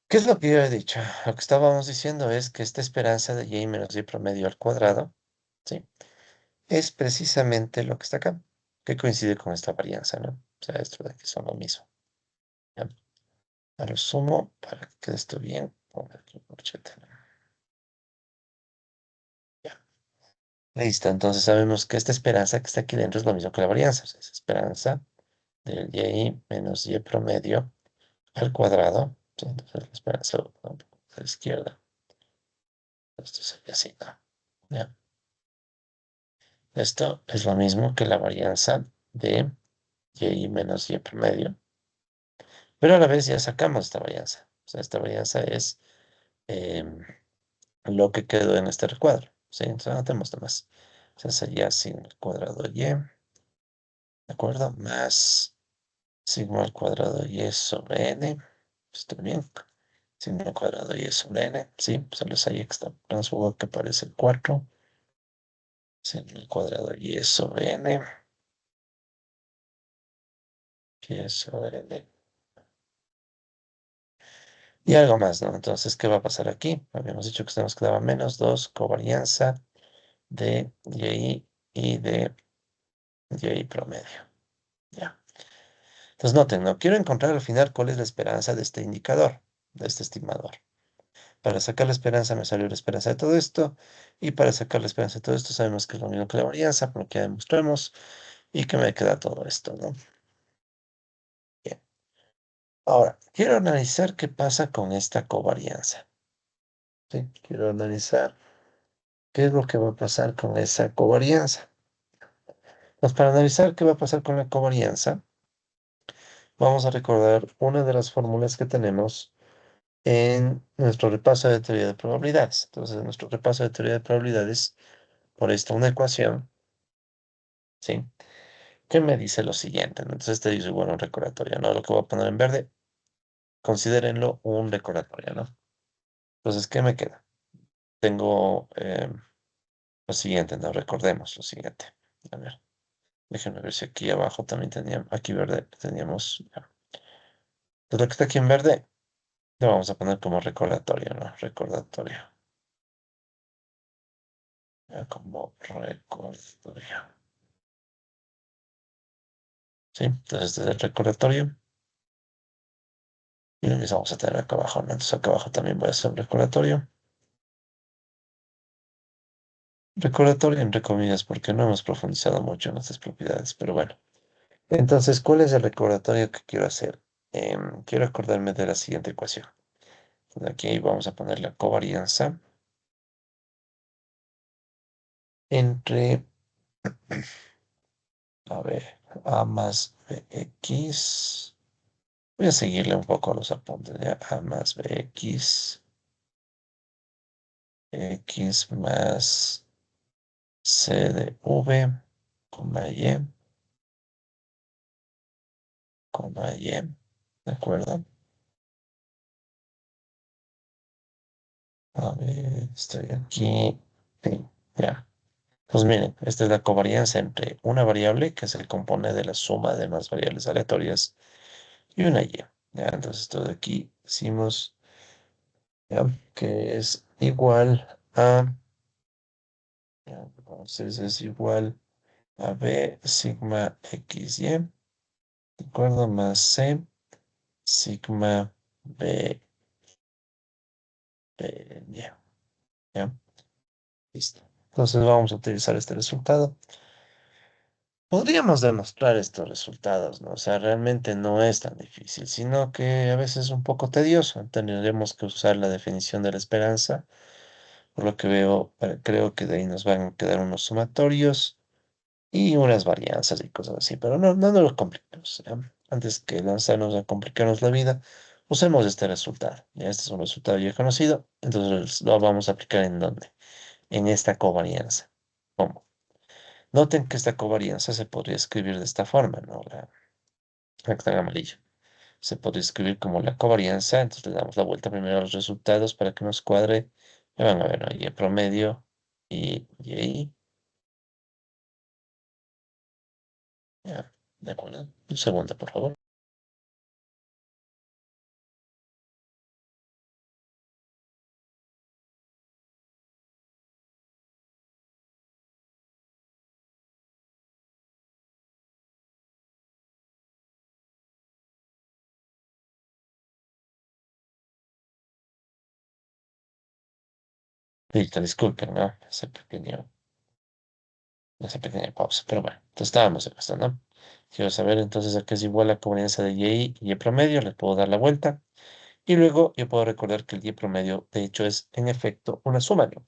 ¿qué es lo que yo he dicho? Lo que estábamos diciendo es que esta esperanza de y menos y promedio al cuadrado, ¿sí? Es precisamente lo que está acá, que coincide con esta varianza, ¿no? O sea, esto de que son lo mismo. ¿Ya? A lo sumo, para que quede esto bien, pongo aquí un corchete, ¿no? Ya. Listo, entonces sabemos que esta esperanza que está aquí dentro es lo mismo que la varianza. O sea, es esperanza del y menos y promedio al cuadrado. Sí, entonces la esperanza va un poco a la izquierda. Esto sería así, ¿no? Ya. Esto es lo mismo que la varianza de y menos y promedio. Pero a la vez ya sacamos esta varianza. O sea, esta varianza es em, lo que quedó en este recuadro. ¿Sí? Entonces anotemos nomás. O sea, sería sigma al cuadrado y, ¿de acuerdo? Más sigma al cuadrado y sobre n. Estoy bien. Sigma al cuadrado y sobre n. Sí, solo es ahí extra transfugo que aparece el 4. Sigma al cuadrado y sobre n. Y sobre n. Y algo más, ¿no? Entonces, ¿qué va a pasar aquí? Habíamos dicho que nos quedaba menos 2 covarianza de y de y promedio. Ya. Entonces noten, no quiero encontrar al final cuál es la esperanza de este indicador, de este estimador. Para sacar la esperanza me salió la esperanza de todo esto. Y para sacar la esperanza de todo esto sabemos que es lo mismo que la varianza, por lo que ya demostramos. Y que me queda todo esto, ¿no? Bien. Ahora, quiero analizar qué pasa con esta covarianza. ¿Sí? Quiero analizar qué es lo que va a pasar con esa covarianza. Pues para analizar qué va a pasar con la covarianza, vamos a recordar una de las fórmulas que tenemos en nuestro repaso de teoría de probabilidades. Entonces, en nuestro repaso de teoría de probabilidades, por esta una ecuación, ¿sí? Que me dice lo siguiente, ¿no? Entonces, te dice, bueno, un recordatorio, ¿no? Lo que voy a poner en verde, considérenlo un recordatorio, ¿no? Entonces, ¿qué me queda? Tengo lo siguiente, ¿no? Recordemos lo siguiente. A ver, déjenme ver si aquí abajo también teníamos, aquí verde, teníamos, ya. Entonces, lo que está aquí en verde, lo vamos a poner como recordatorio, ¿no? Recordatorio. Ya, como recordatorio. ¿Sí? Entonces, este es el recordatorio. Y lo mismo vamos a tener acá abajo, ¿no? Entonces, acá abajo también voy a hacer un recordatorio. Recordatorio entre comillas, porque no hemos profundizado mucho en estas propiedades, pero bueno. Entonces, ¿cuál es el recordatorio que quiero hacer? Quiero acordarme de la siguiente ecuación. Aquí vamos a poner la covarianza entre, a ver, A más BX. Voy a seguirle un poco los apuntes, ¿ya? A más BX, X más C de V, coma Y, coma Y. ¿De acuerdo? A ver, estoy aquí. Sí, ya. Pues miren, esta es la covarianza entre una variable que se compone de la suma de más variables aleatorias y una y. ¿Ya? Entonces esto de aquí decimos ¿ya? Que es igual a, ¿ya? Entonces es igual a B sigma XY, ¿de acuerdo? Más C sigma B, B, Y, ¿ya? Listo. Entonces vamos a utilizar este resultado. Podríamos demostrar estos resultados, ¿no? O sea, realmente no es tan difícil, sino que a veces es un poco tedioso. Tendremos que usar la definición de la esperanza. Por lo que veo, creo que de ahí nos van a quedar unos sumatorios y unas varianzas y cosas así. Pero no nos lo compliquemos, ¿ya? Antes que lanzarnos a complicarnos la vida, usemos este resultado. Ya este es un resultado ya conocido, entonces lo vamos a aplicar ¿en dónde? En esta covarianza. ¿Cómo? Noten que esta covarianza se podría escribir de esta forma, ¿no? La recta amarilla. Se podría escribir como la covarianza, entonces le damos la vuelta primero a los resultados para que nos cuadre. Ya van a ver, ¿no? Y el promedio y ahí, ya, de acuerdo. Un segundo, por favor. Listo, disculpen, ¿no? Esa pequeña pausa, pero bueno, entonces estábamos en esto, ¿no? Quiero saber entonces a qué es igual la covarianza de y promedio, le puedo dar la vuelta. Y luego yo puedo recordar que el y promedio, de hecho, es en efecto una suma, ¿no?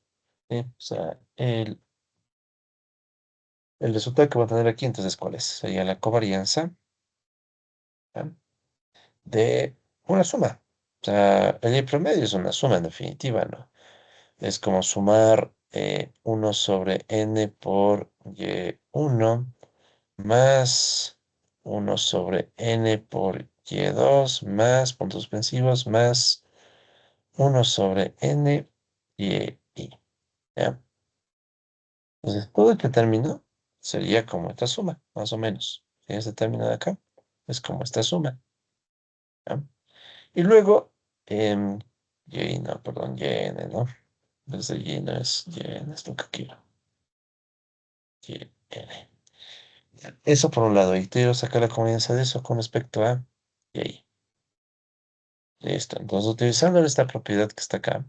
¿Sí? O sea, el resultado que voy a tener aquí, entonces, ¿cuál es? Sería la covarianza, ¿ya? De una suma. O sea, el y promedio es una suma en definitiva, ¿no? Es como sumar 1 sobre n por y1 más 1 sobre n por y2 más puntos suspensivos más 1 sobre n y, ¿ya? Entonces, todo este término sería como esta suma, más o menos. Este término de acá es como esta suma, ¿ya? Y luego, em, y no, perdón, yn, ¿no? Desde y no es yn, es lo que quiero. Yn. Eso por un lado, y quiero sacar la conveniencia de eso con respecto a y ahí. Listo. Entonces, utilizando esta propiedad que está acá,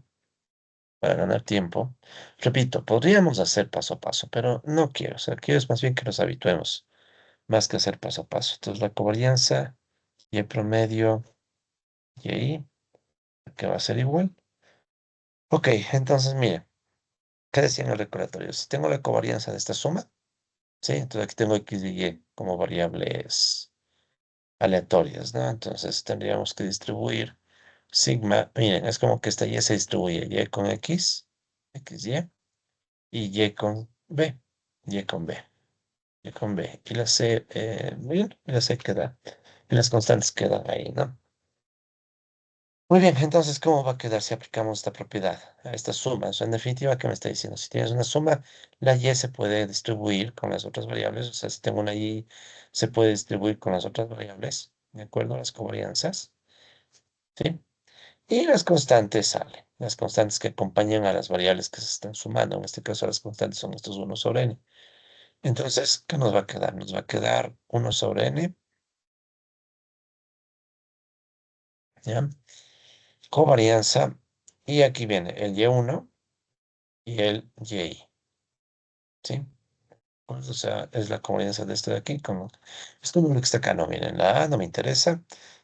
para ganar tiempo, repito, podríamos hacer paso a paso, pero no quiero. O sea, quiero es más bien que nos habituemos, más que hacer paso a paso. Entonces, la covarianza y el promedio y ahí, que va a ser igual. Ok, entonces, mire, ¿qué decía en el recordatorio? Si tengo la covarianza de esta suma, ¿sí? Entonces aquí tengo x y y como variables aleatorias, ¿no? Entonces tendríamos que distribuir sigma, miren, es como que esta y se distribuye y con x, xy, y con b, y con b, y con b. Y la c, bien, y la c queda, y las constantes quedan ahí, ¿no? Muy bien, entonces, ¿cómo va a quedar si aplicamos esta propiedad a esta suma? O sea, en definitiva, ¿qué me está diciendo? Si tienes una suma, la y se puede distribuir con las otras variables. O sea, si tengo una y, se puede distribuir con las otras variables, ¿de acuerdo? Las covarianzas, ¿sí? Y las constantes salen. Las constantes que acompañan a las variables que se están sumando. En este caso, las constantes son estos 1 sobre n. Entonces, ¿qué nos va a quedar? Nos va a quedar 1 sobre n, ¿ya? Covarianza. Y aquí viene el y1 y el y, ¿sí? Pues, o sea, es la covarianza de esto de aquí. Esto número que está acá, no, miren, la A no me interesa.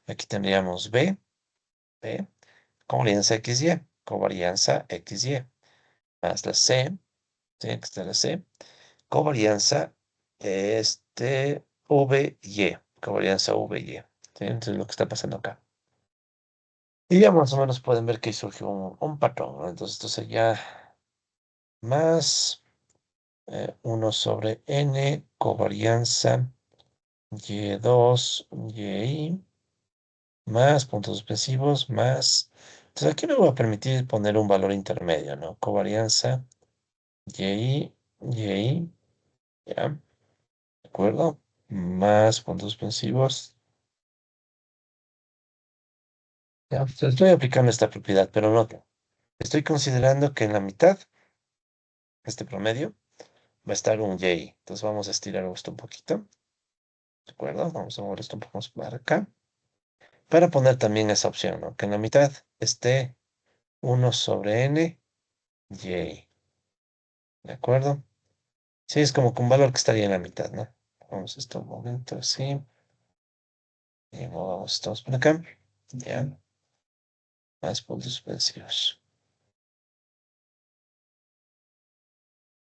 Aquí tendríamos B, covarianza XY, covarianza XY, más la C, ¿sí? Aquí está la C, covarianza VY, covarianza VY, ¿sí? Entonces lo que está pasando acá. Y ya más o menos pueden ver que surgió un patrón, ¿no? Entonces esto sería más 1 sobre N, covarianza Y2, Y, más puntos suspensivos, más. Entonces aquí me voy a permitir poner un valor intermedio, ¿no? Covarianza Y Y, ya, ¿de acuerdo? Más puntos suspensivos. Ya, entonces estoy aplicando esta propiedad, pero nota, estoy considerando que en la mitad, este promedio, va a estar un Y. Entonces vamos a estirar esto un poquito, ¿de acuerdo? Vamos a mover esto un poco más para acá, para poner también esa opción, ¿no? Que en la mitad esté 1/n Y, ¿de acuerdo? Sí, es como que un valor que estaría en la mitad, ¿no? Vamos a esto un momento así, y movamos estos por acá, ya, más puntos suspensivos.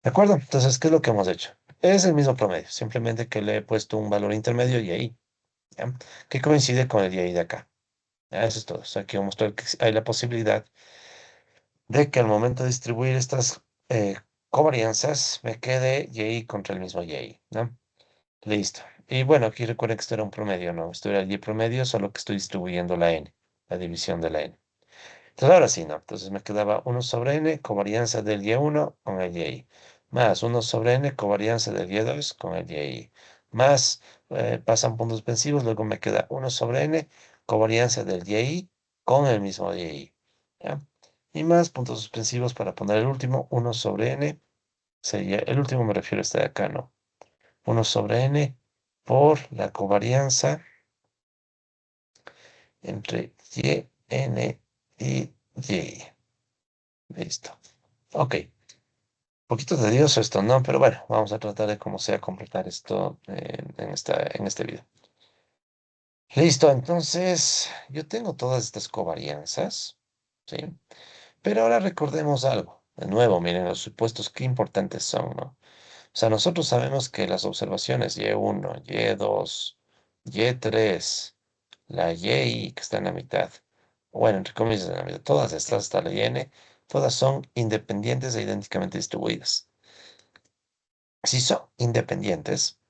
¿De acuerdo? Entonces, ¿qué es lo que hemos hecho? Es el mismo promedio, simplemente que le he puesto un valor intermedio y ahí, ¿ya? Que coincide con el y ahí de acá. Ya, eso es todo. O sea, quiero mostrar que hay la posibilidad de que al momento de distribuir estas covarianzas me quede y contra el mismo y, ¿no? Listo. Y bueno, aquí recuerden que esto era un promedio, ¿no? Esto era el y promedio, solo que estoy distribuyendo la n, la división de la n. Entonces ahora sí, ¿no? Entonces me quedaba 1/n covarianza del y1 con el y, más 1/n covarianza del y2 con el y, más pasan puntos suspensivos, luego me queda 1/n covarianza del y con el mismo y, ¿ya? Y más puntos suspensivos para poner el último, 1/n, sería, el último me refiero a este de acá, ¿no? 1/n por la covarianza entre y, n y y. Listo. Ok. Poquito tedioso esto, ¿no? Pero bueno, vamos a tratar de como sea completar esto en este video. Listo, entonces yo tengo todas estas covarianzas, ¿sí? Pero ahora recordemos algo. De nuevo, miren los supuestos qué importantes son, ¿no? O sea, nosotros sabemos que las observaciones y1, y2, y3, la y que está en la mitad, bueno, entre comillas en la mitad, todas estas hasta la n, todas son independientes e idénticamente distribuidas. Si son independientes,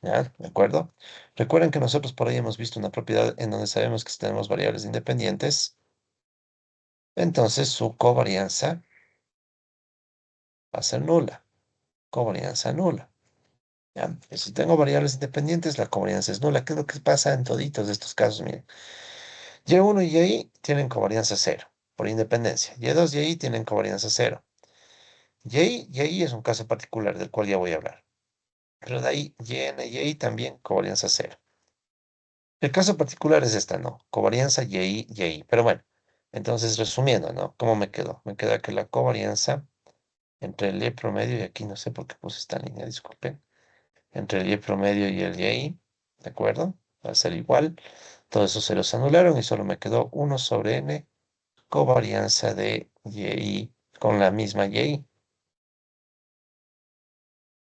¿ya? ¿De acuerdo? Recuerden que nosotros por ahí hemos visto una propiedad en donde sabemos que si tenemos variables independientes, entonces su covarianza va a ser nula. Covarianza nula. ¿Ya? Y si tengo variables independientes, la covarianza es nula. ¿Qué es lo que pasa en toditos de estos casos? Miren, y1 y y tienen covarianza cero, por independencia. Y2 y y tienen covarianza cero. Y es un caso particular del cual ya voy a hablar. Pero de ahí, yn y y también covarianza cero. El caso particular es esta, ¿no? Covarianza y. Pero bueno, entonces resumiendo, ¿no? ¿Cómo me quedó? Me queda que la covarianza entre el y promedio, y aquí no sé por qué puse esta línea, disculpen, entre el y promedio y el y, ¿de acuerdo? Va a ser igual. Todos esos ceros se anularon y solo me quedó 1/n covarianza de y con la misma y.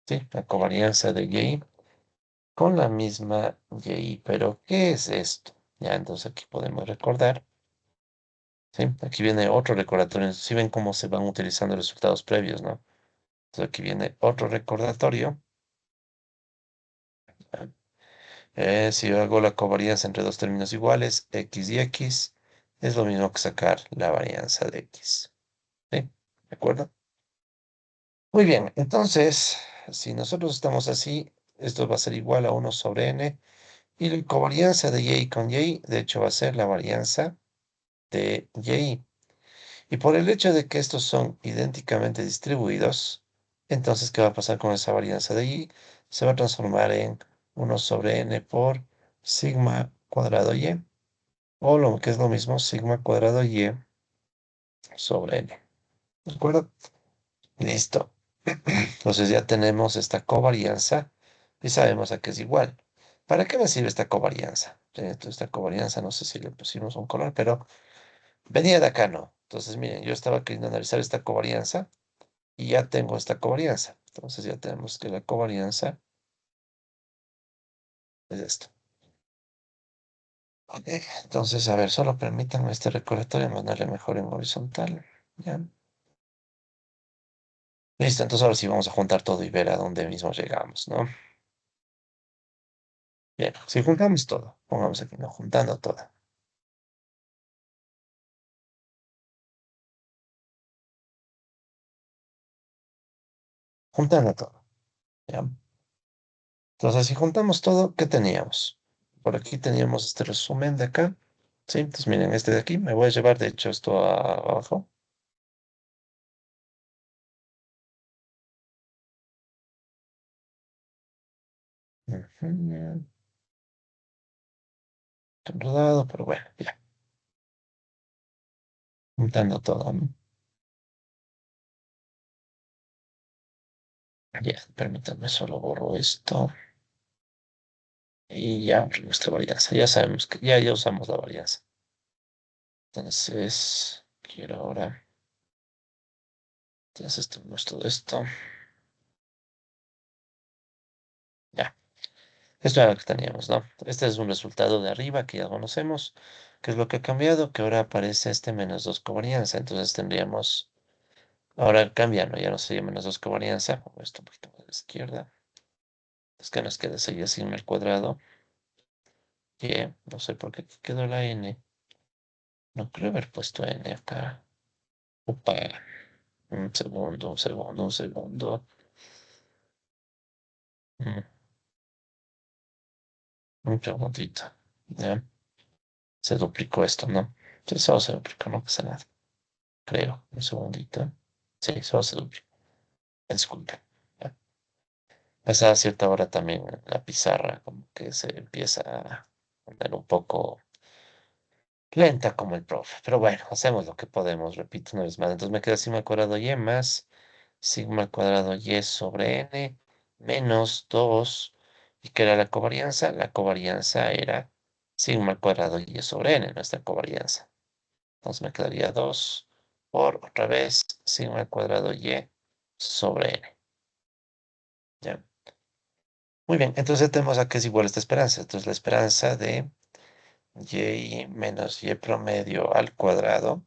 ¿Sí? La covarianza de y con la misma y. Pero, ¿qué es esto? Ya, entonces aquí podemos recordar. ¿Sí? Aquí viene otro recordatorio. Si ven cómo se van utilizando resultados previos, ¿no? Entonces aquí viene otro recordatorio. Si yo hago la covarianza entre dos términos iguales, x y x, es lo mismo que sacar la varianza de x. ¿Sí? ¿De acuerdo? Muy bien, entonces, si nosotros estamos así, esto va a ser igual a 1/n, y la covarianza de y con y, de hecho, va a ser la varianza de y. Y por el hecho de que estos son idénticamente distribuidos, entonces, ¿qué va a pasar con esa varianza de y? Se va a transformar en 1/n por sigma cuadrado y, o lo que es lo mismo, sigma cuadrado y sobre n. ¿De acuerdo? Listo. Entonces ya tenemos esta covarianza y sabemos a qué es igual. ¿Para qué me sirve esta covarianza? Esta covarianza, no sé si le pusimos un color, pero venía de acá, ¿no? Entonces, miren, yo estaba queriendo analizar esta covarianza y ya tengo esta covarianza. Entonces ya tenemos que la covarianza es esto. Ok, entonces, a ver, solo permítanme este recordatorio mandarle mejor en horizontal. ¿Ya? Listo, entonces ahora sí vamos a juntar todo y ver a dónde mismo llegamos, ¿no? Bien, si juntamos todo, pongamos aquí, ¿no? Juntando todo. juntando todo, ¿ya? Entonces, si juntamos todo, ¿qué teníamos? Por aquí teníamos este resumen de acá, ¿sí? Entonces, miren, este de aquí, me voy a llevar, de hecho, esto abajo. Ujú, enredado, pero bueno, ya, juntando todo, ¿no? Ya, permítanme, solo borro esto. Y ya, nuestra varianza. Ya sabemos que ya usamos la varianza. Entonces, quiero ahora. Entonces, tenemos todo esto. Ya. Esto era lo que teníamos, ¿no? Este es un resultado de arriba que ya conocemos. ¿Qué es lo que ha cambiado? Que ahora aparece este menos 2 covarianza. Entonces tendríamos. Ahora cambia, ¿no? Ya no sería menos 2 covarianza. Pongo esto un poquito más a la izquierda. Es que nos queda seguir así en el cuadrado. Y no sé por qué aquí quedó la n. No creo haber puesto n acá. Opa. Un segundo, un segundo, un segundo. Mm, un segundito. Ya. Se duplicó esto, ¿no? Sí, solo se duplicó, no pasa nada. Creo. Un segundito. Sí, solo se duplicó. Disculpe. Ya. Pasa a cierta hora también la pizarra, como que se empieza a poner un poco lenta como el profe. Pero bueno, hacemos lo que podemos, repito una vez más. Entonces me queda sigma al cuadrado y más sigma al cuadrado y sobre n menos 2. ¿Y qué era la covarianza? La covarianza era sigma al cuadrado y sobre n, nuestra covarianza. Entonces me quedaría 2 por otra vez sigma al cuadrado y sobre n. ¿Ya? Muy bien, entonces tenemos a que es igual esta esperanza. Entonces la esperanza de y menos y promedio al cuadrado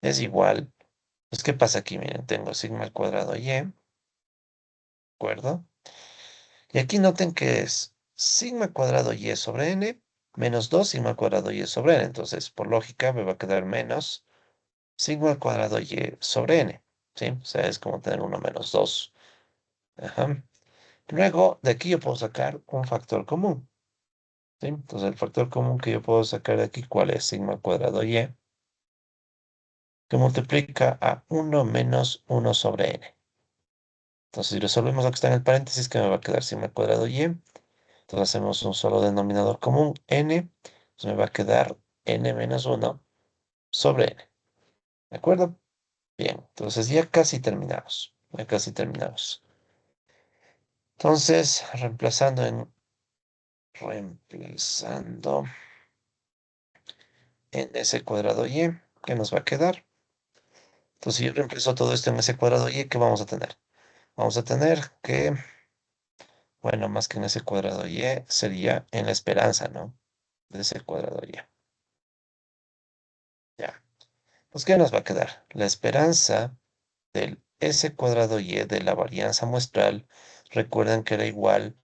es igual. Pues, ¿qué pasa aquí? Miren, tengo sigma al cuadrado y, ¿de acuerdo? Y aquí noten que es sigma cuadrado y sobre n menos 2 sigma al cuadrado y sobre n. Entonces, por lógica, me va a quedar menos sigma al cuadrado y sobre n. ¿Sí? O sea, es como tener uno menos 2. Ajá. Luego, de aquí yo puedo sacar un factor común. ¿Sí? Entonces, el factor común que yo puedo sacar de aquí, ¿cuál es? Sigma al cuadrado y, que multiplica a uno menos uno sobre n. Entonces, si resolvemos lo que está en el paréntesis, que me va a quedar sigma al cuadrado y. Entonces hacemos un solo denominador común, n. Entonces me va a quedar n menos uno sobre n. ¿De acuerdo? Bien, entonces ya casi terminamos. Ya casi terminamos. Entonces, reemplazando en ese cuadrado y, ¿qué nos va a quedar? Entonces, si yo reemplazo todo esto en ese cuadrado y, ¿qué vamos a tener? Vamos a tener que, bueno, más que en ese cuadrado y, sería en la esperanza, ¿no? De ese cuadrado y. Ya. Pues, ¿qué nos va a quedar? La esperanza del S cuadrado Y de la varianza muestral, recuerdan que era igual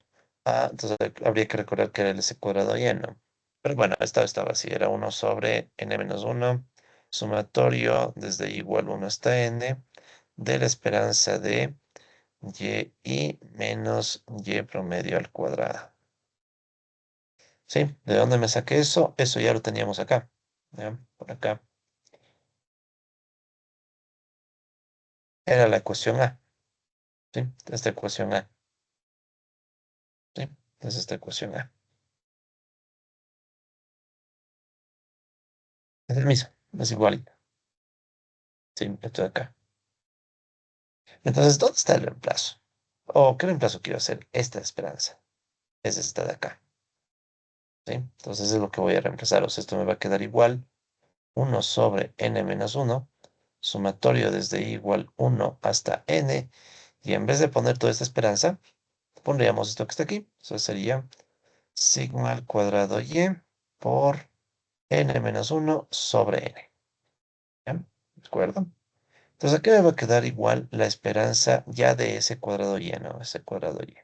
a, entonces habría que recordar que era el S cuadrado Y, ¿no? Pero bueno, esta estaba así, era uno sobre n menos uno sumatorio desde igual uno hasta n, de la esperanza de y menos y promedio al cuadrado. ¿Sí? ¿De dónde me saqué eso? Eso ya lo teníamos acá, ¿ya? Por acá. Era la ecuación A, ¿sí? Esta ecuación A, ¿sí? Es esta ecuación A. Es el mismo, es igual. Sí, esto de acá. Entonces, ¿dónde está el reemplazo? ¿O qué reemplazo quiero hacer? Esta esperanza. Es esta de acá. ¿Sí? Entonces es lo que voy a reemplazar. O sea, esto me va a quedar igual. Uno sobre n menos uno. Sumatorio desde igual uno hasta n. Y en vez de poner toda esta esperanza, pondríamos esto que está aquí. Eso sería sigma al cuadrado y por n menos uno sobre n. ¿Ya? ¿De acuerdo? Entonces aquí me va a quedar igual la esperanza ya de ese cuadrado y, ¿no? Ese cuadrado y.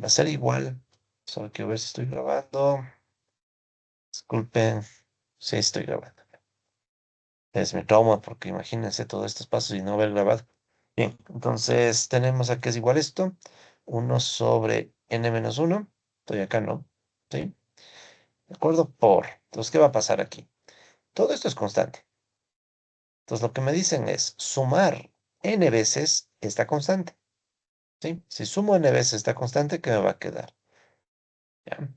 Va a ser igual. Solo quiero ver si estoy grabando. Disculpen. Sí, estoy grabando. Es mi trauma porque imagínense todos estos pasos y no haber grabado. Bien, entonces tenemos aquí es igual esto, uno sobre n-1, estoy acá, ¿no? ¿Sí? ¿De acuerdo? Entonces, ¿qué va a pasar aquí? Todo esto es constante. Entonces, lo que me dicen es sumar n veces esta constante, ¿sí? Si sumo n veces esta constante, ¿qué me va a quedar? ¿Ya?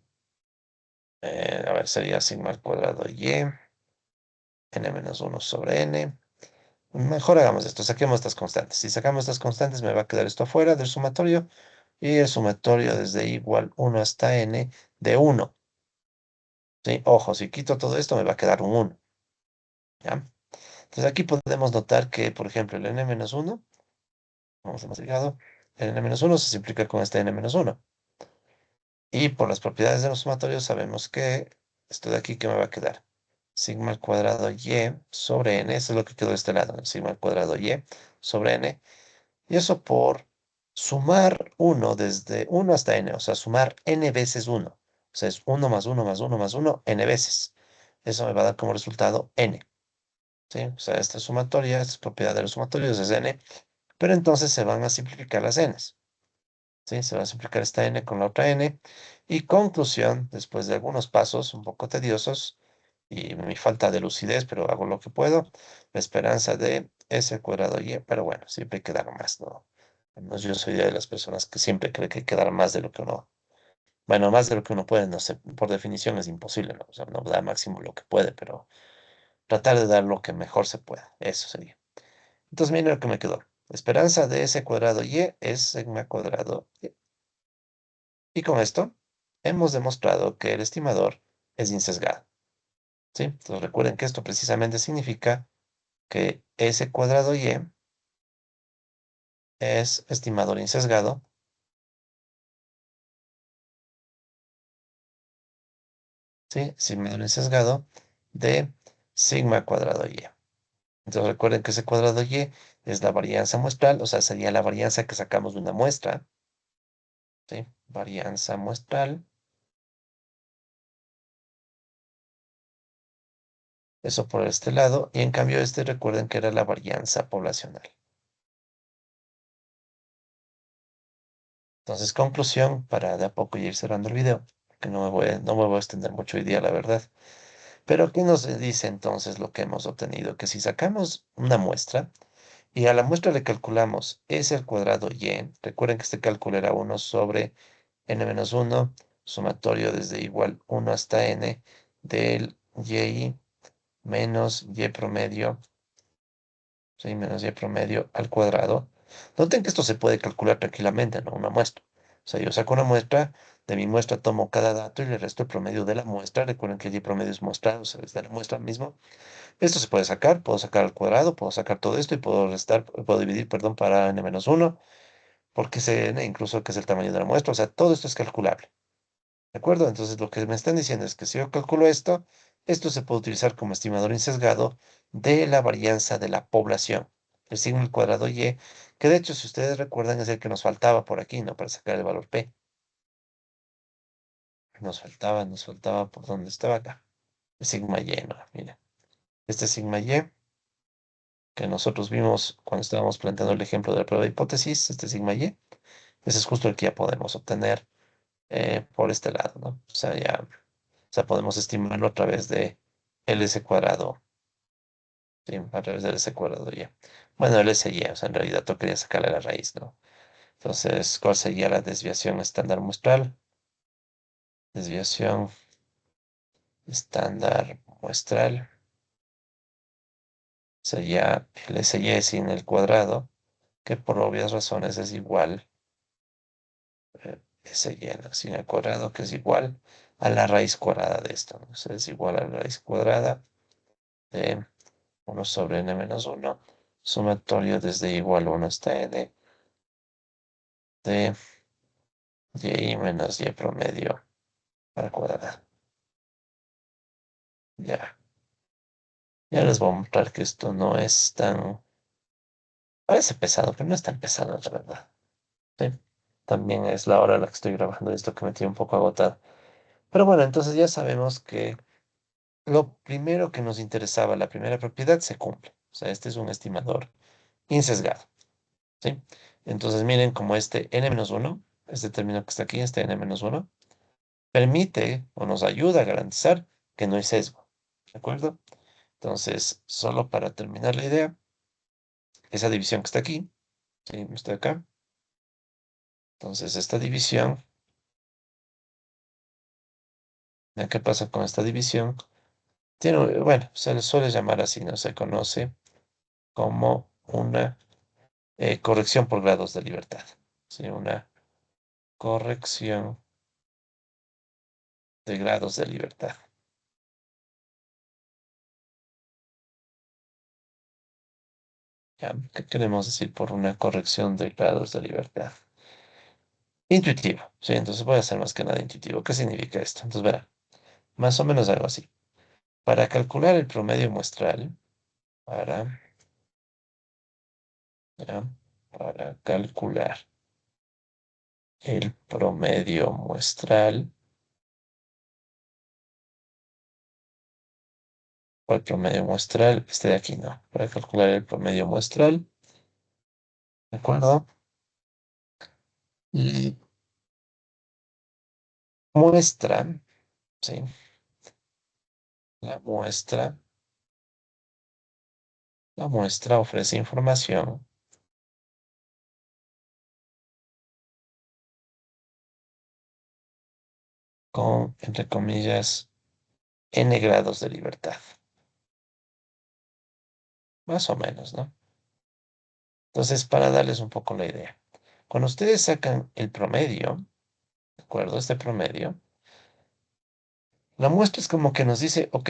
A ver, sería sigma al cuadrado y, n-1 sobre n. Mejor hagamos esto, saquemos estas constantes. Si sacamos estas constantes, me va a quedar esto afuera del sumatorio y el sumatorio desde igual 1 hasta n de 1. ¿Sí? Ojo, si quito todo esto, me va a quedar un 1. ¿Ya? Entonces aquí podemos notar que, por ejemplo, el n-1, vamos a multiplicado, el n-1 se simplifica con este n-1. Y por las propiedades de los sumatorios sabemos que esto de aquí, ¿qué me va a quedar? Sigma al cuadrado y sobre n, eso es lo que quedó de este lado, ¿no? Sigma al cuadrado y sobre n. Y eso por sumar 1 desde 1 hasta n, o sea, sumar n veces 1. O sea, es 1 más 1 más 1 más 1, n veces. Eso me va a dar como resultado n. ¿Sí? O sea, esta sumatoria, esta es propiedad de los sumatorios, es n. Pero entonces se van a simplificar las n's. ¿Sí? Se va a simplificar esta n con la otra n. Y conclusión, después de algunos pasos un poco tediosos y mi falta de lucidez, pero hago lo que puedo, la esperanza de s al cuadrado y, pero bueno, siempre hay que dar más, ¿no? Al menos yo soy de las personas que siempre cree que hay que dar más de lo que uno, bueno, más de lo que uno puede, no sé, por definición es imposible, ¿no? O sea, uno da máximo lo que puede, pero tratar de dar lo que mejor se pueda, eso sería. Entonces, miren lo que me quedó. La esperanza de s cuadrado y es sigma cuadrado y. Y con esto hemos demostrado que el estimador es insesgado, ¿sí? Entonces recuerden que esto precisamente significa que S cuadrado Y es estimador insesgado, ¿sí? Estimador insesgado de sigma cuadrado Y. Entonces recuerden que ese cuadrado Y es la varianza muestral, o sea, sería la varianza que sacamos de una muestra, ¿sí? Varianza muestral, eso por este lado, y en cambio este recuerden que era la varianza poblacional. Entonces, conclusión, para de a poco ir cerrando el video, que no me voy a extender mucho hoy día, la verdad. Pero, ¿qué nos dice entonces lo que hemos obtenido? Que si sacamos una muestra y a la muestra le calculamos s al cuadrado y, recuerden que este cálculo era 1 sobre n-1, sumatorio desde igual 1 hasta n del y menos y promedio, ¿sí? Menos y promedio al cuadrado. Noten que esto se puede calcular tranquilamente, ¿no? Una muestra. O sea, yo saco una muestra, de mi muestra tomo cada dato y le resto el promedio de la muestra. Recuerden que el y promedio es muestra, o sea, es de la muestra mismo. Esto se puede sacar, puedo sacar al cuadrado, puedo sacar todo esto y puedo restar, puedo dividir, perdón, para n-1, porque incluso que es el tamaño de la muestra. O sea, todo esto es calculable. ¿De acuerdo? Entonces lo que me están diciendo es que si yo calculo esto, esto se puede utilizar como estimador insesgado de la varianza de la población. El sigma al cuadrado y, que de hecho, si ustedes recuerdan, es el que nos faltaba por aquí, ¿no? Para sacar el valor p. Nos faltaba por donde estaba acá. El sigma y, ¿no? Mira, este sigma y que nosotros vimos cuando estábamos planteando el ejemplo de la prueba de hipótesis, este sigma y, ese es justo el que ya podemos obtener por este lado, ¿no? O sea, podemos estimarlo a través de LS cuadrado, ¿sí? A través del S cuadrado ya. Bueno, el SY, o sea, en realidad tocaría sacarle la raíz, ¿no? Entonces, ¿cuál sería la desviación estándar muestral? Desviación estándar muestral sería el SY sin el cuadrado, que por obvias razones es igual, SY ¿no? Sin el cuadrado, que es igual a la raíz cuadrada de esto, ¿no? O sea, es igual a la raíz cuadrada de 1 sobre n-1, sumatorio desde igual 1 hasta n de y menos y promedio al cuadrado. Ya, ya les voy a mostrar que esto no es tan, parece pesado, pero no es tan pesado, la verdad. Sí. También es la hora en la que estoy grabando esto que me tiene un poco agotado. Pero bueno, entonces ya sabemos que lo primero que nos interesaba, la primera propiedad, se cumple. O sea, este es un estimador insesgado. ¿sí? Entonces miren como este n-1, este término que está aquí, este n-1, permite o nos ayuda a garantizar que no hay sesgo, ¿de acuerdo? Entonces, solo para terminar la idea, esa división que está aquí, ¿sí? Está acá. Entonces, esta división, ¿ya? ¿Qué pasa con esta división? Tiene, bueno, se le suele llamar así, no se conoce como una corrección por grados de libertad, ¿sí? Una corrección de grados de libertad. ¿Ya? ¿Qué queremos decir por una corrección de grados de libertad? Intuitivo, ¿sí? Entonces voy a hacer más que nada intuitivo. ¿Qué significa esto? Entonces, verá, más o menos algo así. Para calcular el promedio muestral, para, ¿ya? Para calcular el promedio muestral, o el promedio muestral, este de aquí no, para calcular el promedio muestral, ¿de acuerdo? Y muestra, ¿sí? La muestra, la muestra ofrece información con, entre comillas, n grados de libertad, más o menos, ¿no? Entonces, para darles un poco la idea, cuando ustedes sacan el promedio, ¿de acuerdo? Este promedio, la muestra es como que nos dice, ok,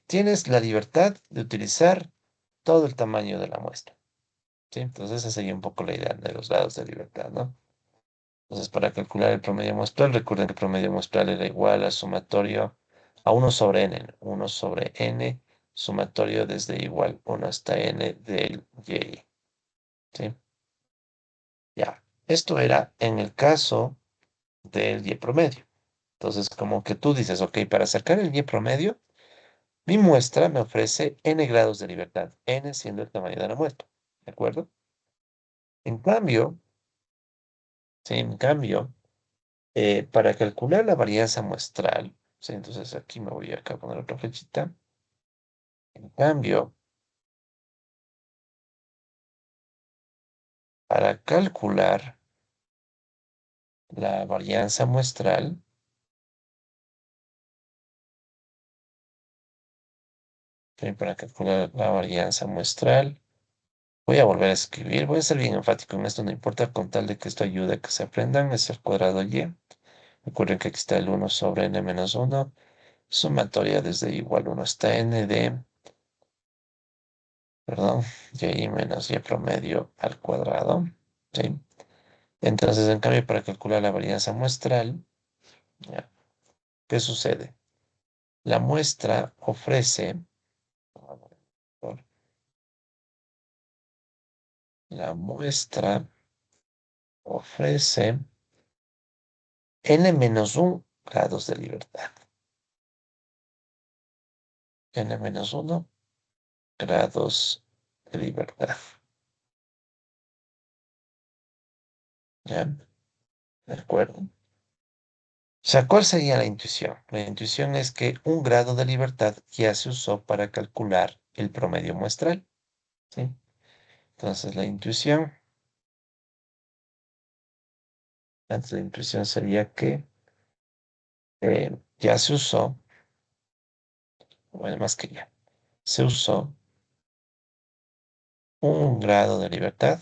tienes la libertad de utilizar todo el tamaño de la muestra, ¿sí? Entonces, esa sería un poco la idea de los grados de libertad, ¿no? Entonces, para calcular el promedio muestral, recuerden que el promedio muestral era igual al sumatorio a uno sobre n, uno sobre n, sumatorio desde igual 1 hasta n del y, ¿sí? Ya, esto era en el caso del y promedio. Entonces, como que tú dices, ok, para sacar el y promedio, mi muestra me ofrece n grados de libertad, n siendo el tamaño de la muestra, ¿de acuerdo? En cambio, sí, en cambio, para calcular la varianza muestral, sí, entonces aquí me voy acá a poner otra flechita. En cambio, para calcular la varianza muestral, sí, para calcular la varianza muestral, voy a volver a escribir, voy a ser bien enfático en esto, no importa con tal de que esto ayude a que se aprendan, es el cuadrado y. Recuerden que aquí está el 1 sobre n menos 1, sumatoria desde igual 1 hasta n de, perdón, y menos y promedio al cuadrado, ¿sí? Entonces, en cambio, para calcular la varianza muestral, ¿ya? ¿Qué sucede? La muestra ofrece, la muestra ofrece n menos 1 grados de libertad. N menos 1 grados de libertad. ¿Ya? ¿De acuerdo? O sea, ¿cuál sería la intuición? La intuición es que un grado de libertad ya se usó para calcular el promedio muestral, ¿sí? Entonces, la intuición sería que ya se usó, bueno, más que ya, se usó un grado de libertad,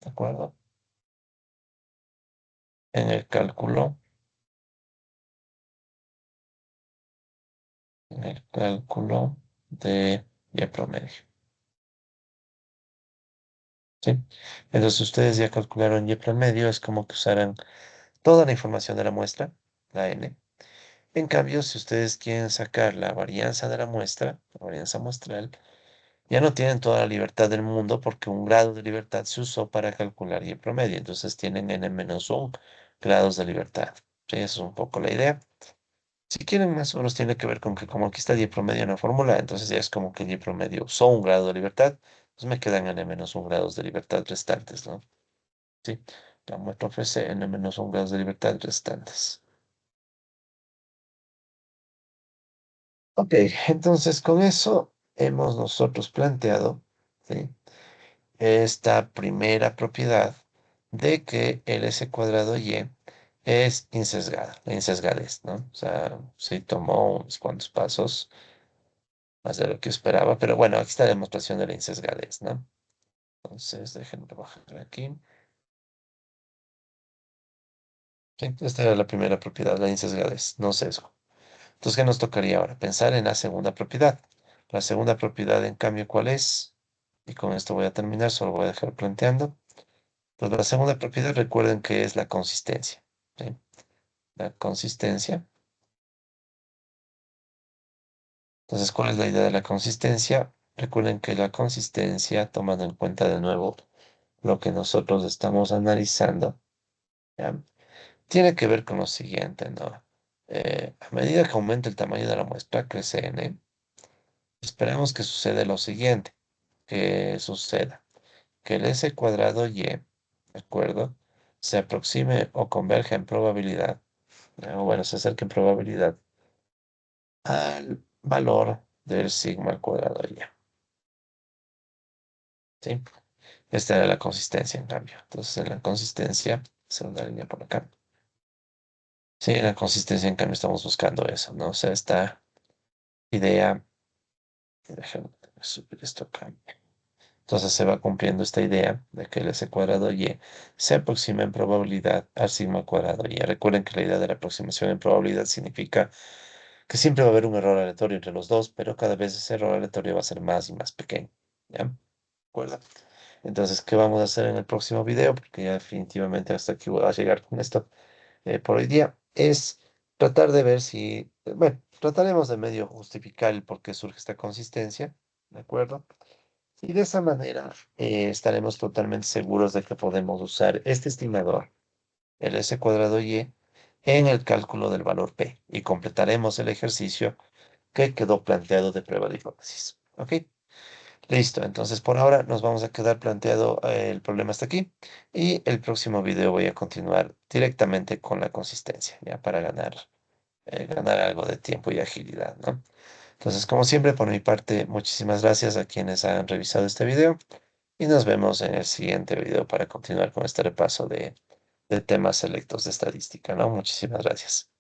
¿de acuerdo? En el cálculo, en el cálculo de y promedio, ¿sí? Entonces, ustedes ya calcularon y promedio, es como que usaran toda la información de la muestra, la n. En cambio, si ustedes quieren sacar la varianza de la muestra, la varianza muestral, ya no tienen toda la libertad del mundo porque un grado de libertad se usó para calcular y el promedio. Entonces tienen n-1 grados de libertad. Sí, esa es un poco la idea. Si quieren, más o menos tiene que ver con que como aquí está Y promedio en la fórmula, entonces ya es como que Y promedio usó un grado de libertad, pues me quedan N-1 grados de libertad restantes, ¿no? Sí, la muestra ofrece N-1 grados de libertad restantes. Ok, entonces con eso hemos nosotros planteado, ¿sí?, esta primera propiedad de que el S cuadrado Y es insesgada, la insesgadez, ¿no? O sea, sí tomó unos cuantos pasos más de lo que esperaba, pero bueno, aquí está la demostración de la insesgadez, ¿no? Entonces, déjenme bajar aquí. Sí, esta era la primera propiedad, la insesgadez, no sesgo. Entonces, ¿qué nos tocaría ahora? Pensar en la segunda propiedad. La segunda propiedad, en cambio, ¿cuál es? Y con esto voy a terminar, solo voy a dejar planteando. Pues la segunda propiedad, recuerden que es la consistencia, ¿sí? La consistencia. Entonces, ¿cuál es la idea de la consistencia? Recuerden que la consistencia, tomando en cuenta de nuevo lo que nosotros estamos analizando, ¿ya?, tiene que ver con lo siguiente, ¿no? A medida que aumenta el tamaño de la muestra, crece n, esperemos que suceda lo siguiente, que suceda que el S cuadrado Y, ¿de acuerdo?, se aproxime o converja en probabilidad, o bueno, se acerque en probabilidad al valor del sigma al cuadrado Y, ¿sí? Esta era la consistencia, en cambio. Entonces, en la consistencia, segunda línea por acá. Sí, en la consistencia, en cambio, estamos buscando eso, ¿no? O sea, esta idea, déjame subir esto acá. Entonces se va cumpliendo esta idea de que el S cuadrado Y se aproxima en probabilidad al sigma cuadrado Y. Recuerden que la idea de la aproximación en probabilidad significa que siempre va a haber un error aleatorio entre los dos, pero cada vez ese error aleatorio va a ser más y más pequeño. ¿Ya? ¿De acuerdo? Entonces, ¿qué vamos a hacer en el próximo video? Porque ya definitivamente hasta aquí voy a llegar con esto por hoy día. Es tratar de ver si, bueno, trataremos de medio justificar el por qué surge esta consistencia. ¿De acuerdo? Y de esa manera estaremos totalmente seguros de que podemos usar este estimador, el S cuadrado Y, en el cálculo del valor P y completaremos el ejercicio que quedó planteado de prueba de hipótesis. ¿Ok? Listo. Entonces, por ahora nos vamos a quedar planteado el problema hasta aquí y el próximo video voy a continuar directamente con la consistencia, ya para ganar algo de tiempo y agilidad, ¿no? Entonces, como siempre, por mi parte, muchísimas gracias a quienes han revisado este video y nos vemos en el siguiente video para continuar con este repaso de temas selectos de estadística, ¿no? Muchísimas gracias.